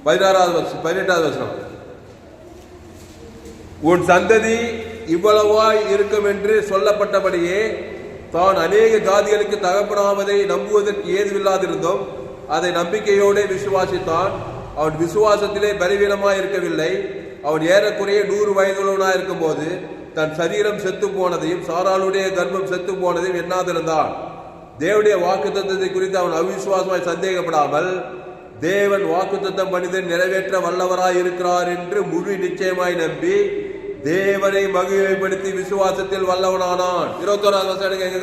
18வது வசனம். உன் சந்ததி இவ்வளவாய் இருக்கும் என்று சொல்லப்பட்டபடியே தான் அநேக ஜாதிகளுக்கு தகப்பனாவதை நம்புவதற்கு ஏதுவில்லாதிருந்தோம். அதை நம்பிக்கையோடு விசுவாசித்தான். அவன் விசுவாசத்திலே பலவீனமாய் இருக்கவில்லை. அவன் ஏறக்குறைய 100 வயதுள்ளவனாய் இருக்கும் போது தன் சரீரம் செத்து போனதையும் சாராளுடைய கர்ப்பம் செத்து போனதையும் எண்ணாதிருந்தான். தேவனுடைய வாக்குத்தத்தத்தை குறித்து அவன் அவிசுவாசமாய் சந்தேகப்படாமல் தேவன் வாக்குத்தத்தம் மனிதன் நிறைவேற்ற வல்லவராய் இருக்கிறார் என்று முழு நிச்சயமாய் நம்பி தேவனை மகிமைப்படுத்தி விசுவாசத்தில் வல்லவனானான். 21வது வசனம் எங்க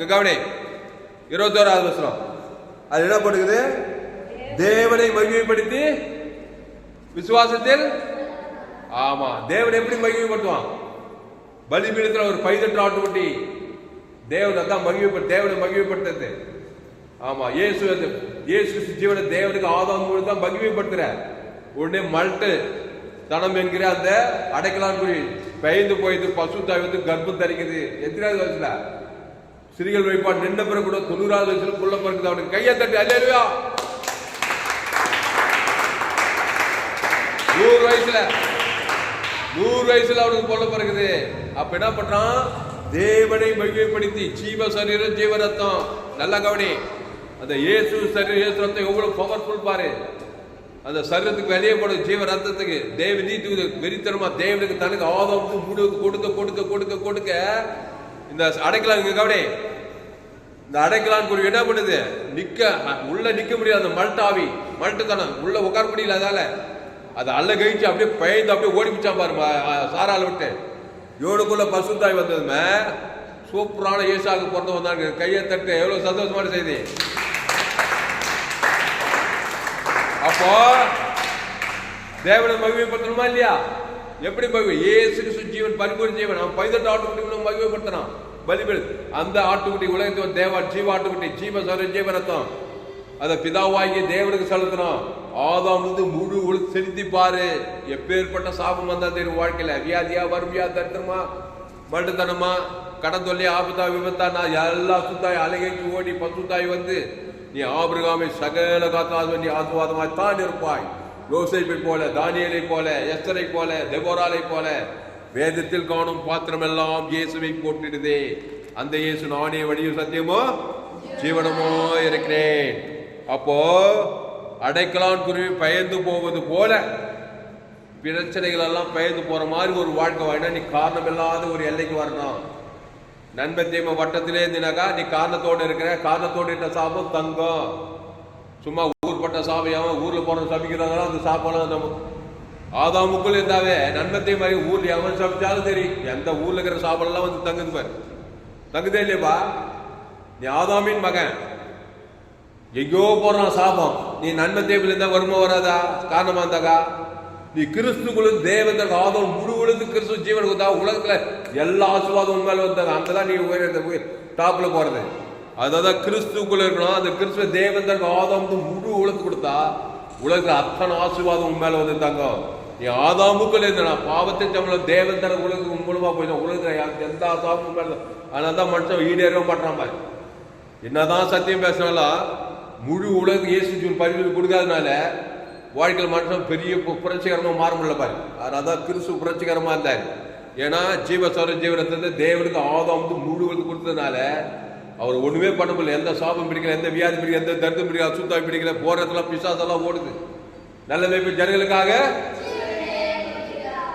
கவனி 21வது வசனம். அது என்ன பண்ணுது? தேவனை மகிமைப்படுத்தி விசுவாசத்தில். ஆமா, தேவனை எப்படி மகிமைப்படுத்துவான்? பலிபீடத்தில் ஒரு பைதற்ற ஆட்டுக்குட்டி தேவனை தான் தேவனை மகிமைப்படுத்துறது. ஆமா, இயேசு ஜீவன தேவனுக்கு ஆதாம் மூலம் தான் மகிமைப்படுத்துற. உடனே மல்ட்டு தனம் என்கிற அந்த அடைக்கலான் குறி பெயர்ந்து போயிட்டு பசுத்தாய் வந்து கர்ப்பம் தரிக்குது. எத்தனாவது வயசுல? சிறிகள் வைப்பான் நின்ற பிறகு கூட 90வது வயசுல புள்ள பிறகுது. அவனுக்கு கையை தட்டி அல்லேலூயா. 100 வயசுல அவனுக்கு புள்ள பிறகுது. அப்ப என்ன பண்றான்? தேவனை மகிமைப்படுத்தி ஜீவ சரீரம் ஜீவ ரத்தம். நல்லா கவனி, அந்த இயேசு சரீரம் இயேசு ரத்தம் எவ்வளவு பவர்ஃபுல் பாரு. அந்த சரீரத்துக்கு வெளியே போடும் ஜீவ ரத்தத்துக்கு தேவ நீதி வெறித்தனமா தேவனுக்கு தனக்கு ஆதாமுக்கு முழு கொடுக்க கொடுக்க கொடுக்க கொடுக்க இந்த அடைக்கலாம். இங்க கவனி, இந்த அடைக்கலான் குருவி என்ன பண்ணுது? உள்ள நிக்க முடியாது. அந்த மல்ட்டுத்தனம் உள்ள உட்கார முடியல. அதால அது அல்ல கழிச்சு அப்படியே பயந்து அப்படியே ஓடிப்பிச்சான் பாரு சாரால விட்டு. இவனுக்குள்ள பசுத்தாய் வந்ததுமே சூப்பரான ஏசாக்கு பிறந்து வந்தாங்க. கையை தட்டு, எவ்வளவு சந்தோஷமான செய்தி. அப்போ தேவனை மகிமைப்படுத்தணுமா இல்லையா? எப்படி இயேசு ஜீவன் பரிபூர்ண ஜீவன். அவன் 18 ஆட்டுக்குட்டி மகிமைப்படுத்தினான். பலிபீடு அந்த ஆட்டுக்குட்டி உலகத்தில் தேவ ஜீவ ஆட்டுக்குட்டி ஜீவ சர ஜீவரத்தம் அதை பிதாவாகிய தேவனுக்கு செலுத்தணும். ஆதாம் முழு உலக செலுத்தி பாரு. எப்பேற்பட்ட சாபம் வந்தா தெரியும் வாழ்க்கையில. வியாதியா, வறுமையா, தரித்திரமா, மல்ட்டுத்தனமா, கடன் தொல்லை, ஆபத்தா, விபத்தா, நான் எல்லா சுத்தாய் அலைகைக்கு ஓடி பசுத்தாய் வந்து நீ ஆபிரகாமை சகல காத்தாது நீ ஆசுவாதமாய் தான் இருப்பாய். யோசேப்பை போல, தானியேலை போல, எஸ்தரை போல, தெபோராலை போல வேதத்தில் காணும் பாத்திரம் எல்லாம் இயேசுவை போட்டிடுதே. அந்த இயேசு நானே வழியும் சத்தியமோ ஜீவனமோ இருக்கிறேன். அப்போ அடைக்கலான் குருவி பயந்து போவது போல பிரச்சனைகள் எல்லாம் பயந்து போற மாதிரி ஒரு வாழ்க்கை வாங்கினா நீ காரணம் இல்லாத ஒரு எல்லைக்கு வரணும். நண்பத்தியம வட்டத்திலே இருந்தினாக்கா நீ காரணத்தோடு இருக்கிற. காரணத்தோடு இருந்த சாபம் தங்கம். சும்மா ஊர்பட்ட சாபம் ஊர்ல போற சபிக்கிறாங்களோ அந்த சாப்பாடு நம்ம ஆதாமுக்குள்ள இருந்தாவே நன்மத்தை மாதிரி ஊர்ல எவன் சபிச்சாலும் சரி எந்த ஊர்ல இருக்கிற சாப்பாடு எல்லாம் வந்து தங்குது பாரு. தங்குதே இல்லையப்பா? நீ ஆதாமின் மகன் எங்கோ போறான் சாபம். நீ நன்மை தேவையில் இருந்தா வருமா வராதா? காரணமா இருந்தாக்கா நீ கிறிஸ்துக்குள்ள தேவன் ஆதம் முழு உலகத்து கிறிஸ்து ஜீவன் கொடுத்தா உலகத்துல எல்லா ஆசீர்வாதம் உண்மையில வந்தாங்க. அங்கதான் நீ டாப்ல போறது. அதான் கிறிஸ்துக்குள்ள இருக்கணும். அந்த கிறிஸ்துவ தேவன் ஆதாம் முழு உலகத்து கொடுத்தா உலகத்துல அத்தனை ஆசீர்வாதம் உண்மையில வந்துட்டாங்க. நீ ஆதாமுக்குள்ள இருந்தா பாவத்தை தமிழ் தேவன் தர உலகத்துக்கு மூலமா போயிடும். உலகத்துல எந்த ஆசாமும் உண்மையில. அதனாலதான் மனுஷன் ஈடேறவே மாட்டான் பாரு. என்னதான் சத்தியம் பேசினாலும் முழு உலக இயேசு பரிவு கொடுக்காதனால வாழ்க்கையில் மனுஷன் பெரிய புரட்சிகரமா மாற முடியல பாரு. அதனாலதான் கிறிஸ்து புரட்சிகரமா இருந்தாரு. ஏன்னா ஜீவசோர ஜீவனத்தை தேவனுக்கு ஆதாம் முழு உலக கொடுத்ததுனால அவர் ஒண்ணுமே பண்ண முடியல. எந்த சாபம் பிடிக்கல, எந்த வியாதி பிடிக்கல, எந்த தர்த்தம் பிடிக்கல, அசுத்தம் பிடிக்கல. போறதெல்லாம் பிசாசெல்லாம் ஓடுது. நல்ல மேய்ப்பு ஜனங்களுக்காக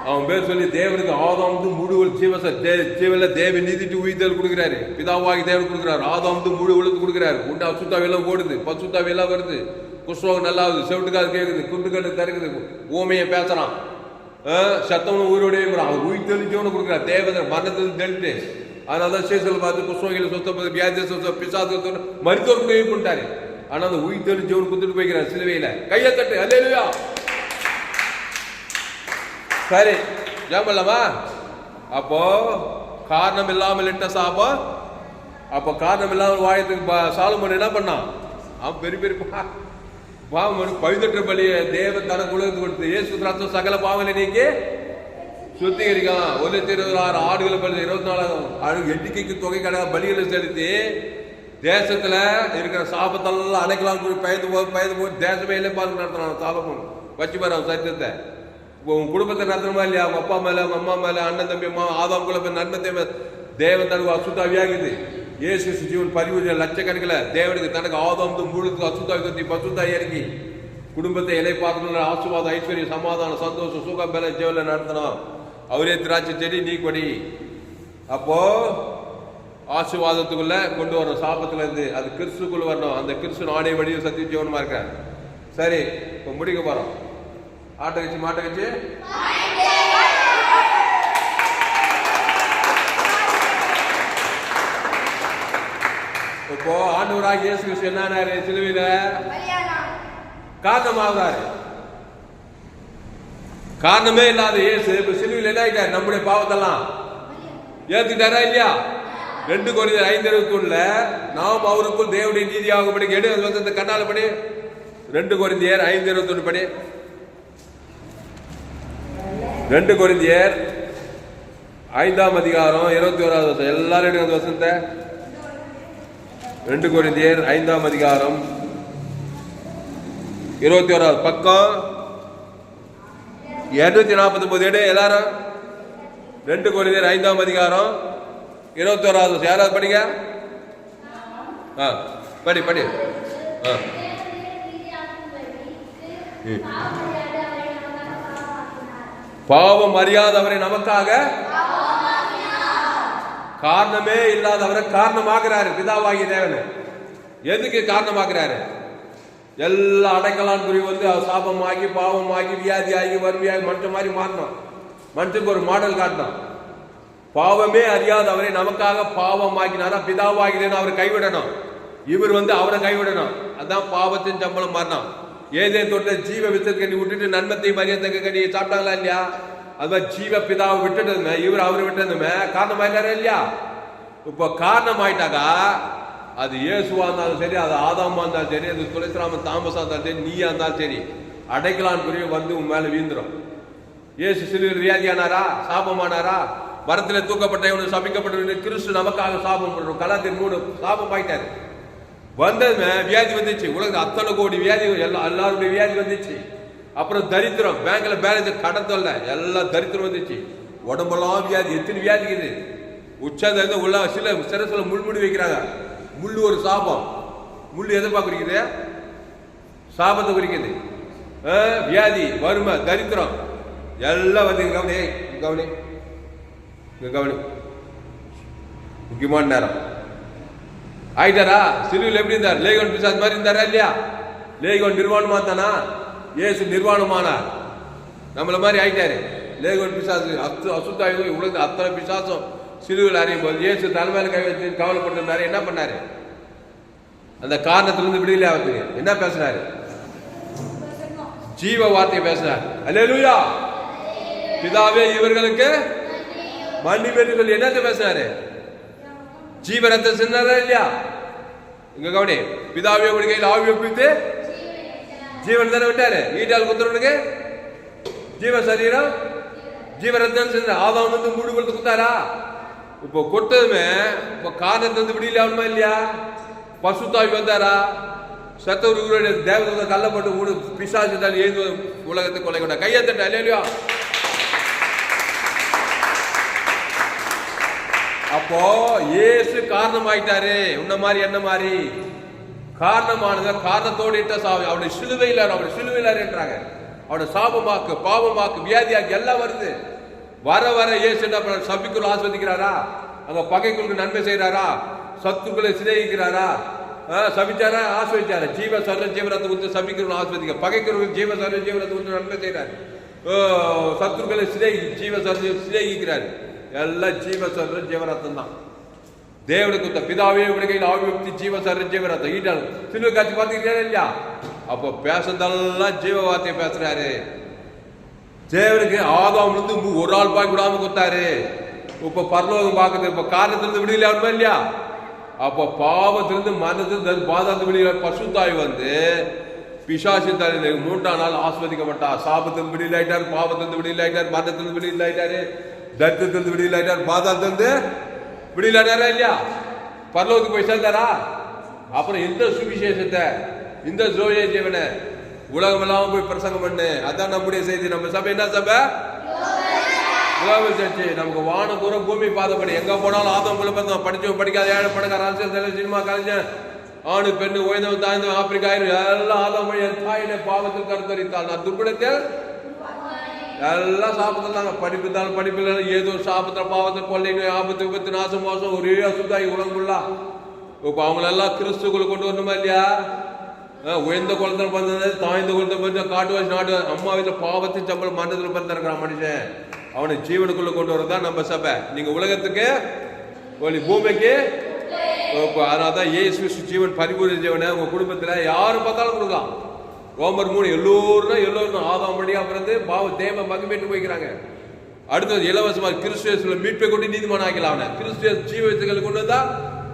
அவன் பேர் சொல்லி தேவனுக்கு ஆதாம் முழு ஜீவன்ல தேவ நீதிட்டு உயிர்த்தல் கொடுக்குறாரு. பிதாவாகி தேவன் கொடுக்குறாரு. ஆதாம் முழு உலகத்து கொடுக்குறாரு. உண்டு அசுத்தாவெல்லாம் ஓடுது, பசுத்தாவெல்லாம் வருது, குஷ்ரோகம் நல்லா ஆகுது, செவிட்டுக்காது கேட்குது, குண்டுக்கட்டு தருக்குது, ஊமையை பேசுறான், சத்தவனும் உயிரோடைய அவன் உயிர் தெளிஞ்சவனு கொடுக்குறாரு. தேவதை மரணத்தில் தெளிட்டு அதனாலதான் சேசல் பார்த்து குஷ்ரோகில சொத்த வியாதி சொத்த பிசாசு மருத்துவர் உதவி பண்ணிட்டாரு. ஆனா அந்த உயிர் தெளிஞ்சவனு கொடுத்துட்டு போய்க்கிறார் சிலுவையில. கையை தட்டு அல்லேலூயா. சரி ஜாமல்லவா? அப்போ காரணம் இல்லாமல் இட்ட சாபம். அப்போ காரணம் இல்லாமல் வாயத்துக்கு சாலமோன் என்ன பண்ணான்? அவன் பெரிய பெரிய பாவம் பழுதற்ற பலியை தேவன் தனக்கு உலகத்துக்கு கொடுத்து இயேசு ரத்தம் சகல பாவங்களை நீக்கி சுத்திகரிக்கும். 1,26,000 ஆடுகளை பலி 24 எண்ணிக்கைக்கு தொகை கிடையாது பலிகளை செலுத்தி தேசத்துல இருக்கிற சாபத்தெல்லாம் அடைக்கலாம். பயந்து போய் தேசமே இல்லை பாருங்க நடத்தினான் சாபம் வச்சு பாரு அவன் சத்தியத்தை. உன் குடும்பத்தை நடத்தணுமா இல்லையா? அவங்க அப்பா மேல அவங்க அம்மா மேல அண்ணன் தம்பி அம்மா ஆதாம் குல நன்மை தேவன் தனக்கு அசுத்தாவியாகுது. இயேசு ஜீவன் பரிவு லட்சக்கணக்கில் தேவனுக்கு தனக்கு ஆதாம் முழுக்கு அசுத்தாவி பசுத்தாய் இறங்கி குடும்பத்தை இலை பார்க்கணும். ஆசீர்வாதம் ஐஸ்வர்யம் சமாதானம் சந்தோஷம் சுகம் மேல ஜீவனில் நடத்தணும். அவரே திராட்சை செடி நீ கொடி. அப்போ ஆசீர்வாதத்துக்குள்ள கொண்டு வரணும். சாபத்துல இருந்து அது கிறிஸ்துக்குள்ள வரணும். அந்த கிறிஸ்து நாடே வடிவ சத்திய ஜீவனமா இருக்க. சரி, இப்போ முடிக்க போறோம். ஆட்டை கட்சி மாட்டை கட்சி இப்போ ஆண்டவராக இயேசு கிறிஸ்து என்னாரு சிலுவையில காரணமாகிறாரு. காரணமே இல்லாத இயேசு இப்ப சிலுவையில் என்ன ஆயிட்டாரு? நம்முடைய பாவத்தெல்லாம் ஏத்துக்கிட்டாரா இல்லையா? 2 கொரிந்தியர் 5:21 நாம் அவருக்குள் தேவனுடைய நீதியாகும்படி எடு கண்ணால படி. 2 கொரிந்தியர் 5:21 படி. 2 கொரிந்தியர் 5ஆம் அதிகாரம் 21வது வசனம். எல்லாரும் எடுங்க அந்த வசனத்தை. 2 கொரிந்தியர் 5ஆம் அதிகாரம் 21வது பக்கம் 249 எடு எல்லாரும். 2 கொரிந்தியர் 5ஆம் அதிகாரம் 21வது யாராவது படிங்க. படி படி. பாவம் அறியாதவரை நமக்காக காரணமே இல்லாதவரை காரணமாகிறாரு பிதாவாகிய தேவன். எதுக்கு காரணமாகிறாரு? எல்லா அடைக்கலான் குறி வந்து சாபமாகி பாவமாகி வியாதியாகி வறுமையாகி மனுஷன் மாதிரி மாறணும். மனுஷனுக்கு ஒரு மாடல் காட்டணும். பாவமே அறியாதவரை நமக்காக பாவமாக்கினாரா பிதாவாகிறேன்னு அவரை கைவிடணும். இவர் வந்து அவரை கைவிடணும். அதான் பாவத்தின் சம்பளம் மாறினான். ஏதேன் தொட்ட ஜீவ வித்தத்தை விட்டுட்டு நன்மத்தை மரியத்தக்க கனியை சாப்பிட்டாங்களா இல்லையா? அது மாதிரி ஜீவ பிதாவை விட்டுட்டதுமே இவர் அவரை விட்டதுமே காரணமாயிட்டாரா இல்லையா? இப்போ காரணமாயிட்டாக்கா அது இயேசுவா இருந்தாலும் சரி, அது ஆதாமா இருந்தாலும் சரி, அது துளசிராமன் தாமஸா இருந்தாலும் சரி, நீயா இருந்தாலும் சரி, அடைக்கலான் புரிய வந்து உன் மேல வீந்துடும். இயேசு சிலுவையில் வியாதியானாரா? சாபமானாரா? மரத்தில் தூக்கப்பட்ட இவனு சபிக்கப்பட்ட கிறிஸ்து நமக்காக சாபம் பண்ணுறோம். கலாத்தின் 3 சாபம் ஆயிட்டாரு. வந்ததுமே வியாதி வந்துச்சு. உலகத்தில் அத்தனை கோடி வியாதி எல்லாருடைய வியாதி வந்துச்சு. அப்புறம் தரித்திரம், பேங்க்ல பேலன்ஸ் கடன் தொல்லை, எல்லாம் தரித்திரம் வந்துச்சு. உடம்பெல்லாம் வியாதி, எத்தனை வியாதிக்குது. உச்சந்த உள்ள சில சிரசில் முள்முடி வைக்கிறாங்க. முள்ளு ஒரு சாபம். முள்ளு எதிர்ப்பா குறிக்குது? சாபத்தை குறிக்குது. வியாதி, வறுமை, தரித்திரம் எல்லாம் வந்து கவனி கவனி கவனி. முக்கியமான நேரம் ஆயிட்டாரா? சிலுவையில் எப்படி இருந்தார்? லேகோன் பிசாசு மாதிரி இருந்தாரா இல்லையா? லேகோன் நிர்வாணமா தானா? இயேசு நிர்வாணமானார். நம்மள மாதிரி ஆயிட்டாரு. லேகோன் பிசாசு அசுத்தாயி உலகத்தில் அத்தனை பிசாசும் சிலுவையில் அறியும் போது இயேசு தலைமையில கை வச்சு கவலைப்பட்டிருந்தாரு. என்ன பண்ணாரு? அந்த காரணத்திலிருந்து விடுதலை ஆகுது. என்ன பேசுறாரு? ஜீவ வார்த்தையை பேசுறாரு. அல்லேலூயா. பிதாவே இவர்களுக்கு மன்னிப்பு என்று சொல்லி என்னத்தை பேசுறாரு? ஜீவ ரத்தம் சின்னாரா இல்லையா? இங்க கவனி. பிதாவே உடைய கையில் ஆவி ஒப்பித்து ஜீவன் தானே விட்டாரு. ஈட்டால் குத்துறவனுக்கு ஜீவ சரீரம் ஜீவ ரத்தம் சின்ன ஆதாம் வந்து மூடு கொடுத்து குத்தாரா? இப்போ கொட்டதுமே இப்போ காரணத்தை வந்து விடியல ஆகணுமா இல்லையா? பசுத்தாவி வந்தாரா? சத்தவர்களுடைய தேவதை கல்லப்பட்டு மூடு பிசாசு தான் ஏது உலகத்தை கொலை கொண்டா. கையத்தட்ட இல்லையா? அப்போ இயேசு காரணமாயிட்டாரு. உன்ன மாதிரி என்ன மாதிரி காரணமானது காரணத்தோடு இட்ட சாபம். அவருடைய சிலுவையில் என்றாங்க. அவருடைய சாபமாக்கு பாவமாக்கு வியாதியாக்கு எல்லாம் வருது. வர வர இயேசு என்ன பண்ண? சபிக்குள் ஆஸ்வதிக்கிறாரா? அங்க பகைக்குள்ளுக்கு நன்மை செய்யறாரா? சத்துக்களை சிநேகிக்கிறாரா? சபிச்சாரா? ஆஸ்வதிச்சாரா? ஜீவ சர்வ ஜீவனத்தை கொடுத்து சபிக்கிறவங்க ஆஸ்வதிக்க, பகைக்கிறவங்க ஜீவ சர்வ ஜீவனத்தை கொடுத்து நன்மை செய்யறாரு. சத்துக்களை ஜீவ சர்வ சிநேகிக்கிறாரு. எல்லாம் ஜீவ சர்வ ஜீவரத்தம் தான். தேவனுக்கு கொடுத்த பிதாவே உடைய கையில் ஆவியுக்தி ஜீவ சர்வ ஜீவரத்தம் ஈட்டாலும் சிலுவை காட்சி பார்த்துக்கிட்டே இல்லையா? அப்போ பேசுறதெல்லாம் ஜீவ வார்த்தையை பேசுறாரு. தேவனுக்கு ஆதாம் வந்து ஒரு ஆள் பாய் விடாம கொடுத்தாரு. இப்ப பரலோகம் பார்க்குது. இப்ப காரணத்திலிருந்து விடுதலை ஆகணுமா இல்லையா? அப்ப பாவத்திலிருந்து மரணத்திலிருந்து பாதாளத்து வெளியில பசுத்தாய் வந்து பிசாசின் தலையில 3ஆம் நாள் ஆஸ்வதிக்கப்பட்டார். சாபத்திலிருந்து வெளியில் ஆயிட்டார், பாவத்திலிருந்து வெளியில் ஆயிட்டார், மரணத்திலிருந்து வெளியில் ஆயிட்டாரு, தரித்திரத்திலிருந்து வெளியில் ஆயிட்டார், பாதாளத்திலிருந்து வெளியில் ஆயிட்டாரா இல்லையா? பரலோகத்துக்கு போய் சேர்ந்தாரா? அப்புறம் இந்த சுவிசேஷத்தை, இந்த ஜோய ஜீவனை உலகம் எல்லாம் போய் பிரசங்கம் பண்ணு. அதான் நம்முடைய செய்தி. நம்ம சபை என்ன சபை? சர்ச்சு. நமக்கு வானம் தூரம் பூமி பாதப்படி எங்க போனாலும் ஆதம் பந்தம் படிச்சவன் படிக்காத ஏழை பணக்கார அரசியல் தலைவர் சினிமா கலைஞர் ஆணு பெண்ணு ஓய்ந்தவன் தாய்ந்தவன் ஆப்பிரிக்கா எல்லாம் ஆதம் தாயின பாவத்தில் கருத்தரித்தாள். நான் துர்குணத்தில் எல்லாம் சாப்பிட்டுதாங்க. படிப்பு இருந்தாலும் படிப்பு இல்லை, ஏதோ சாப்பிட்ட பாவத்தில் கொள்ளை நோய் ஆபத்து விபத்து நாசம் மோசம் ஒரே அசுத்தாய் உலகங்குள்ளா. இப்ப அவங்களெல்லாம் கிறிஸ்துக்குள்ள கொண்டு வரணுமா இல்லையா? உயர்ந்த குளத்தில் பிறந்தது, தாய்ந்த குளத்தில் பிறந்த காட்டுவாசி நாடு அம்மா வீட்டில் பாவத்தின் சம்பளம் மண்டலத்தில் பிறந்திருக்கிறான் மனுஷன். அவனை ஜீவனுக்குள்ள கொண்டு வரதான் நம்ம சபை. நீங்க உலகத்துக்கு பூமிக்கு அதனால்தான் இயேசு ஜீவன் பரிபூர்ண ஜீவனை உங்க குடும்பத்துல யாரு பார்த்தாலும் கொடுக்கலாம். ரோமர் 3 எல்லோரும் ஆதாம் வழியா பிறந்து பாவ தேவ மகிமைட்டு போய்க்கிறாங்க. அடுத்தது இலவசமாக கிறிஸ்துவ மீட்பை கொண்டு நீதிமான ஆக்கலாம். அவனை கிறிஸ்துவ ஜீவத்துக்களை கொண்டு வந்தா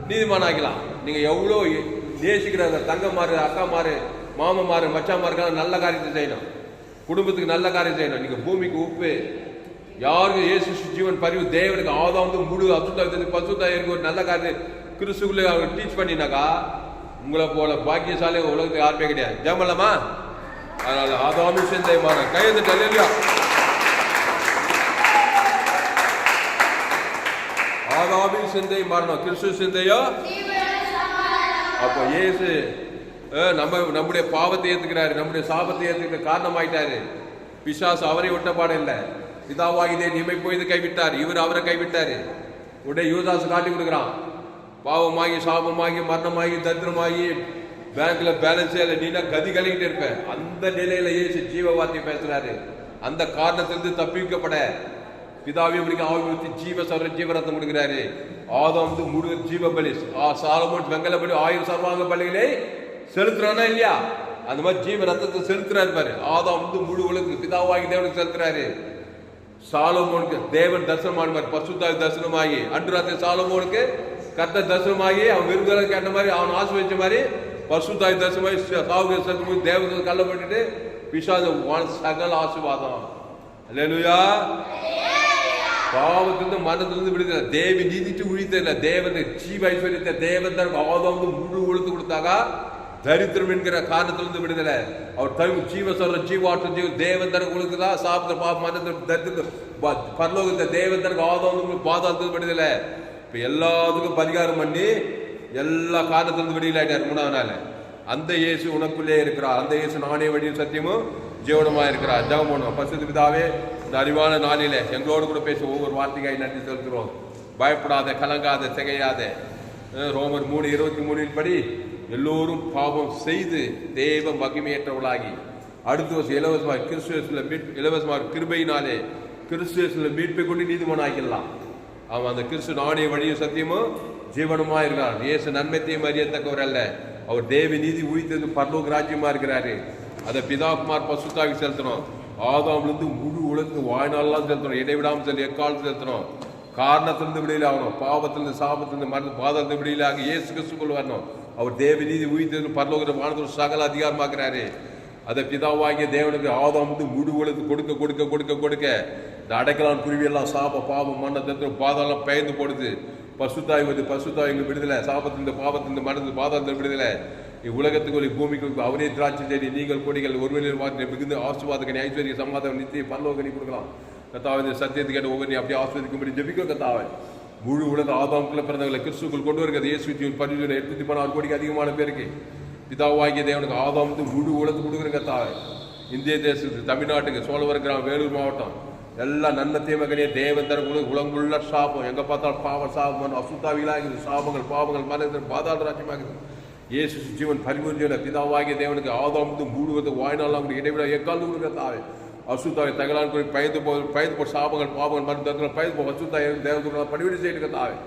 நீதிமான ஆக்கலாம். நீங்க எவ்வளவு நேசிக்கிறாங்க தங்கமாரு அக்காமாரு மாமமாரு மச்சாமாருக்கெல்லாம் நல்ல காரியத்தை செய்யணும். குடும்பத்துக்கு நல்ல காரியம் செய்யணும். நீங்க பூமிக்கு உப்பு. யாருக்கு இயேசு ஜீவன் பரிவு தேவனுக்கு ஆதாம் முழு பசுத்தாயிருக்கு ஒரு நல்ல காரியம் கிறிஸ்துக்குள்ளே அவங்க டீச் பண்ணினாக்கா உங்களை போல பாக்கியசாலி உலகத்துக்கு யாருமே கிடையாது. ஜெபலாமா? அதனால ஆதாமி சிந்தையமான கையெழுத்து இல்லையா? ஆதாமி சிந்தை மாறணும், கிறிஸ்து சிந்தையோ. அப்போ இயேசு நம்முடைய பாவத்தை ஏத்துக்கிறாரு, நம்முடைய சாபத்தை ஏத்துக்கிற காரணமாயிட்டாரு. பிசாசு அவரை விட்ட பாடம் இல்லை. பிதாவாகிதே நீமை போய் கைவிட்டார், இவர் அவரை கைவிட்டாரு. உடைய யூதாசு காட்டி கொடுக்குறான். பாவமாகி சாபமாகி மரணமாகி தரித்திரமாகி பேங்க்ல பேலன்ஸ் நீனா கதி கலங்கிட்டு இருப்ப. அந்த நிலையில இயேசு ஜீவ வார்த்தை பேசுறாரு. அந்த காரணத்திலிருந்து தப்பிக்கப்பட பிதாவை ஆவித்து ஜீவ சர்வ ஜீவரத்தம் கொடுக்கிறாரு. ஆதாம் முழு ஜீவ பலி, சாலமோன் வெங்கல பலி 1000 சர்வாங்க பலிகளை செலுத்துறானா இல்லையா? அந்த மாதிரி ஜீவ ரத்தத்தை செலுத்துறாரு பாரு. ஆதாம் முழு உலகத்துக்கு பிதாவாகி தேவனுக்கு செலுத்துறாரு. சாலமோனுக்கு தேவன் தரிசனமானார், பசுத்தாய் தரிசனமாகி அன்று ராத்திரி சாலமோனுக்கு கர்த்தர் தரிசனமாகி அவன் விருதுகளை கேட்ட மாதிரி அவன் ஆசிர்வதிச்ச மாதிரி பசுத்தாய் தரிசனமாகி சாவுக்கு தேவதை கல்ல பண்ணிட்டு பிசாச சகல ஆசீர்வாதம். அல்லேலூயா. பாவத்திலிருந்து மரணத்திலிருந்து விடுதலை, தேவி நீதிட்டு உழித்த தேவன் ஜீவ ஐஸ்வர்யத்தை தேவன் தனக்கு ஆதாம் முழு உழுத்து கொடுத்தாக்கா தரித்திரம் என்கிற காரணத்திலிருந்து விடுதலை. அவர் தரும் ஜீவ சொல்ற ஜீவாற்ற ஜீவ தேவன் தனக்கு உழுக்குதா சாப்பிட்ட பாவ மரணத்தில் தரித்திரம் பரலோகத்தை தேவன் தனக்கு ஆதாம் பாதாளத்திலிருந்து விடுதலை. இப்ப எல்லாத்துக்கும் பரிகாரம் பண்ணி எல்லா காரணத்திலிருந்து விடுதலை ஆயிட்டார் 3ஆம் நாள். அந்த இயேசு உனக்குள்ளே இருக்கிறார். அந்த இயேசு நானே வழியும் சத்தியமும் ஜீவனமா இருக்கிறார். ஜெபம் பண்ணுவோம். பரிசுத்த பிதாவே, இந்த அறிவான நாளில எங்களோடு கூட பேச ஒவ்வொரு வார்த்தைக்காய் நன்றி செலுத்துகிறோம். பயப்படாத, கலங்காத, திகையாத. ரோமர் 3:23 படி எல்லோரும் பாவம் செய்து தேவ மகிமையற்றவர்களாகி அடுத்த வருஷம் இலவசமாக இலவசமாக கிருபையினாலே கிறிஸ்துவில மீட்பை கொண்டு நீதிமன்றம் ஆகிடலாம். அவன் அந்த கிறிஸ்து நானே வழியும் சத்தியமும் ஜீவனமா இருக்கிறார். இயேசு நன்மைத்தையும் அறியத்தக்கவர் அல்ல, அவர் தேவி நீதி உயிர்த்தது பரலோக ராஜ்யமா இருக்கிறாரு. அதை பிதாகுமார் பசுத்தாவி செலுத்தணும். ஆதாம்லேருந்து முழு உலகத்துக்கு வாழ்நாள்லாம் செலுத்தணும். இடைவிடாமல் செல்லு எக்காலம் செலுத்தணும். காரணத்திலிருந்து விடையில ஆகணும். பாவத்திலிருந்து சாபத்திலிருந்து மருந்து பாதத்திலிருந்து விடையில ஆக இயேசு கிறிஸ்துக்குள் வரணும். அவர் தேவி நீதி உயிர்த்தது பரலோக வானத்தோடு சகல அதிகாரமாக்குறாரு. அதை பிதாவாகிய தேவனுக்கு ஆதாம் முழு உலகத்துக்கு கொடுக்க கொடுக்க கொடுக்க கொடுக்க இந்த அடைக்கலான் குருவியெல்லாம் சாப பாவம் மண்ண தத்துவம் பாதாளம் பயந்து போடுது. பசுத்தாய் வந்து பசுத்தாய் எங்களுக்கு விடுதலை, சாபத்திலிருந்து பாவத்திலிருந்து மனது பாதாளத்தில் விடுதலை. இவ்வுலகத்துக்கு ஒரு பூமிக்கு அவரே திராட்சை செடி நீங்கள் கொடிகள் ஒருவரில் வார்த்தை மிகுந்த ஆசீர்வாதக்கணி ஐஸ்வர்ய சமாதானம் நித்திய பரலோகனி கொடுக்கலாம். கத்தாவை சத்தியத்தை கேட்டு ஒவ்வொரு அப்படியே ஆசீர்வதிக்கும்படி ஜெபிக்கும். கத்தாவை முழு உலக ஆதாமுக்குள்ள பிறந்தவங்களை கிறிஸ்துக்குள் கொண்டு வருகிறது. இயேசு 816 கோடிக்கு அதிகமான பேருக்கு பிதாவாகிய தேவனுக்கு ஆதாம் முழு உலகத்துக்கு கொடுக்குற. கத்தாவை இந்திய தேசத்துக்கு தமிழ்நாட்டுக்கு சோழவர கிராமம் வேலூர் மாவட்டம் எல்லாம் நன்மத்திய மகனே தேவன் தர உலகுள்ள சாபம் எங்க பார்த்தாலும் பாவ சாபம் அசுத்தாவிகளாகுது. சாபங்கள் பாவங்கள் மனதில் பாதாள ராஜ்யமாகுது. இயேசு ஜீவன் பரிபூர்ண பிதாவாகிய தேவனுக்கு ஆதாம் முழுவதும் வாழ்நாள் கூட இடைவிட எக்கால் கொடுக்குற. தாவே அசுத்தாவை தகலான் குறி பயந்து போ சாபங்கள் பாவங்கள் மருந்து பயந்து போ அசுத்தாய் தேவ பணிவிட செய்யுங்க. தாவே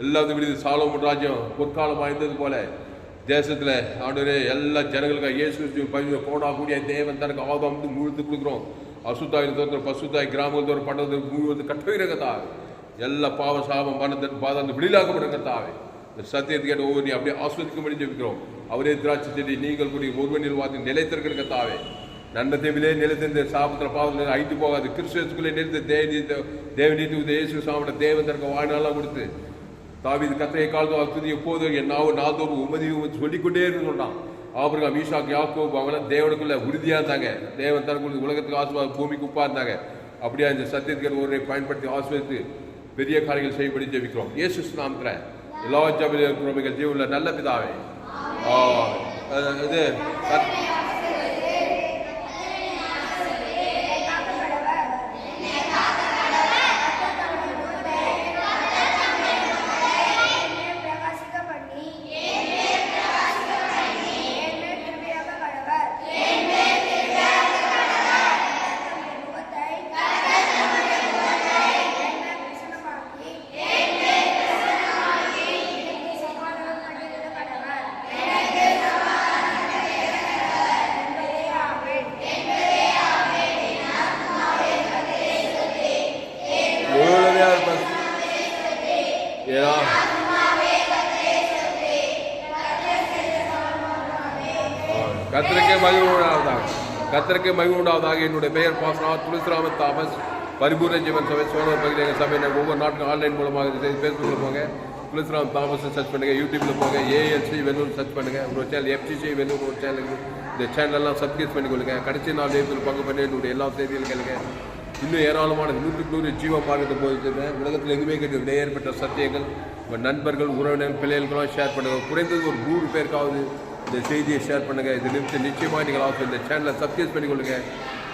எல்லாத்தையும் விடுது. சாலோமோன் ராஜ்யம் பொற்காலம் வாய்ந்தது போல தேசத்துல ஆண்டவரே எல்லா ஜனங்களுக்காக இயேசு பரிவு போனா கூடிய தேவன் தனக்கு ஆதாம் முழுத்து கொடுக்குறோம். அசுத்தாய் பசுத்தாய் கிராமங்கள் பண்றது முழுவது கட்டுகிறதாவே எல்லா பாவ சாபம் மனதின் பாதம் விடிலாக்கப்படுங்க. தாவே இந்த சத்தியத்தை கேட்டு ஒவ்வொரு அப்படியே ஆஸ்வதிக்கும்படி ஜெபிக்கிறோம். அவரே திராட்சை செடி, நீங்கள் கூடிய ஒருவனில் வார்த்தை நிலைத்திருக்கிற கர்த்தாவே, நன்மை தீமையிலே நிலைத்திருந்த சாபத்திர பாவத்தில் அழித்து போகாது, கிறிஸ்துவுக்குள்ளே நிலைத்த தேவநீதி இயேசு சாமிட தேவன் தனக்கு வாழ்நாளாக கொடுத்து தாவீது கர்த்தரை காலத்து துதி எப்போதும் என் நாதோடு உமதி சொல்லிக்கொண்டே இருந்து சொன்னான். ஆபிரகாம், ஈசாக், யாக்கோபு அவங்களாம் தேவனுக்குள்ள உறுதியாக இருந்தாங்க. தேவன் தனக்குள்ள உலகத்துக்கு ஆசீர்வாதம், பூமிக்கு உப்பா இருந்தாங்க. அப்படியா இந்த சத்தியத்துக்கு ஒருவரை பயன்படுத்தி ஆசீர்வதித்து பெரிய காரியங்கள் செய்யப்படி ஜெபிக்கிறோம். இயேசு நாமத்தில் எல்லா ஜெபத்திலும் இருக்கிற ஜீவனுள்ள நல்ல பிதாவே. இது கர்த்தருக்கே மகிமை உண்டாவதாக. கர்த்தருக்கே மகிமை உண்டாவதாக. என்னுடைய பெயர் பாஸ்டர் துளசிராம தாமஸ், பரிபூர்ண ஜீவன் சபை சோழர் பகுதியில் எங்கள் சபை. நாங்கள் ஒவ்வொரு நாட்டுக்கும் ஆன்லைன் மூலமாக ஃபேஸ்புக்கில் போங்க, துளசிராம் தாமஸ் சர்ச் பண்ணுங்கள். யூடியூப்பில் போங்க, ஏஎல்சி வெள்ளூர் சர்ச் பண்ணுங்கள். ஒரு சேனல் எஃப்சிசி வெள்ளூர் ஒரு சேனலுக்கு இந்த சேனலெல்லாம் சப்ஸ்கிரைப் பண்ணிக்கொள்ளுங்க. கடைசி நாள் நேரத்தில் பங்கு பண்ணி என்னுடைய எல்லா செய்திகளும் கேளுங்க. இன்னும் ஏராளமான 100 ஜீவ மார்க்கத்தை போயிருக்கேன். உலகத்தில் எங்குமே கேட்டு ஏற்பட்ட சத்தியங்கள் உங்கள் நண்பர்கள், உறவினர்கள், பிள்ளைகளுக்கெல்லாம் ஷேர் பண்ணுங்கள். குறைந்தது ஒரு 100 பேருக்காவது இந்த செய்தியை ஷேர் பண்ணுங்கள். இது நிச்சயமாக நீங்கள் ஆசை இந்த சேனலை சப்ஸ்கிரைப் பண்ணிக்கொள்ளுங்க.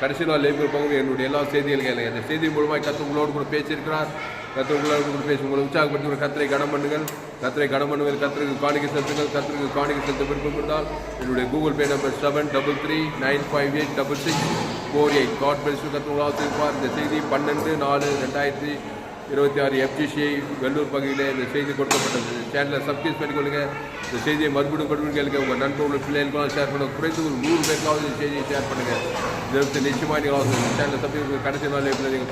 கடைசி நாள் லேபிள் பங்கு என்னுடைய எல்லா செய்திகளும் கேளுங்க. இந்த செய்தி மூலமாக கற்று உங்களோடு கூட பேசியிருக்கிறார். கற்று உங்களோடு கூட பேசி உங்களை உற்சாகப்படுத்தி ஒரு கத்தரை கனம் பண்ணுங்கள். கத்தரை கனம் பண்ணுங்கள். கத்தருக்கு காணிக்கை செலுத்துங்கள். கத்தருக்கு காணிக்கை செலுத்த விருப்பம் இருந்தால் என்னுடைய Google pay number 7339586648. God bless you. கற்று உங்களால் இருப்பார். இந்த செய்தி 12/4/2026 எஃப்ஜிசிஐ வெள்ளூர் பகுதியில் இந்த செய்தி கொடுக்கப்பட்டது. சேனலை சப்ஸ்கிரைப் பண்ணிக்கொள்ளுங்க. இந்த செய்தியை மறுபடியும் கேளுங்க. உங்கள் நண்பர்கள், பிள்ளைகளுக்கெல்லாம் ஷேர் பண்ணுங்கள். குறைந்து ஒரு 100 பேருக்காவது இந்த செய்தியை ஷேர் பண்ணுங்கள். இதற்கு நிச்சயமாக நீங்கள் சேனலை சப்ஸ்கிரைப் கடைசி நாள் நீங்கள்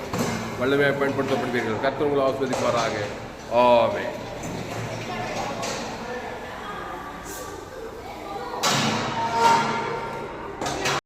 வல்லமையாக பயன்படுத்தப்படுவீர்கள். கர்த்தர் உங்களை ஆஸ்வதிப்பாராக. ஆமென்.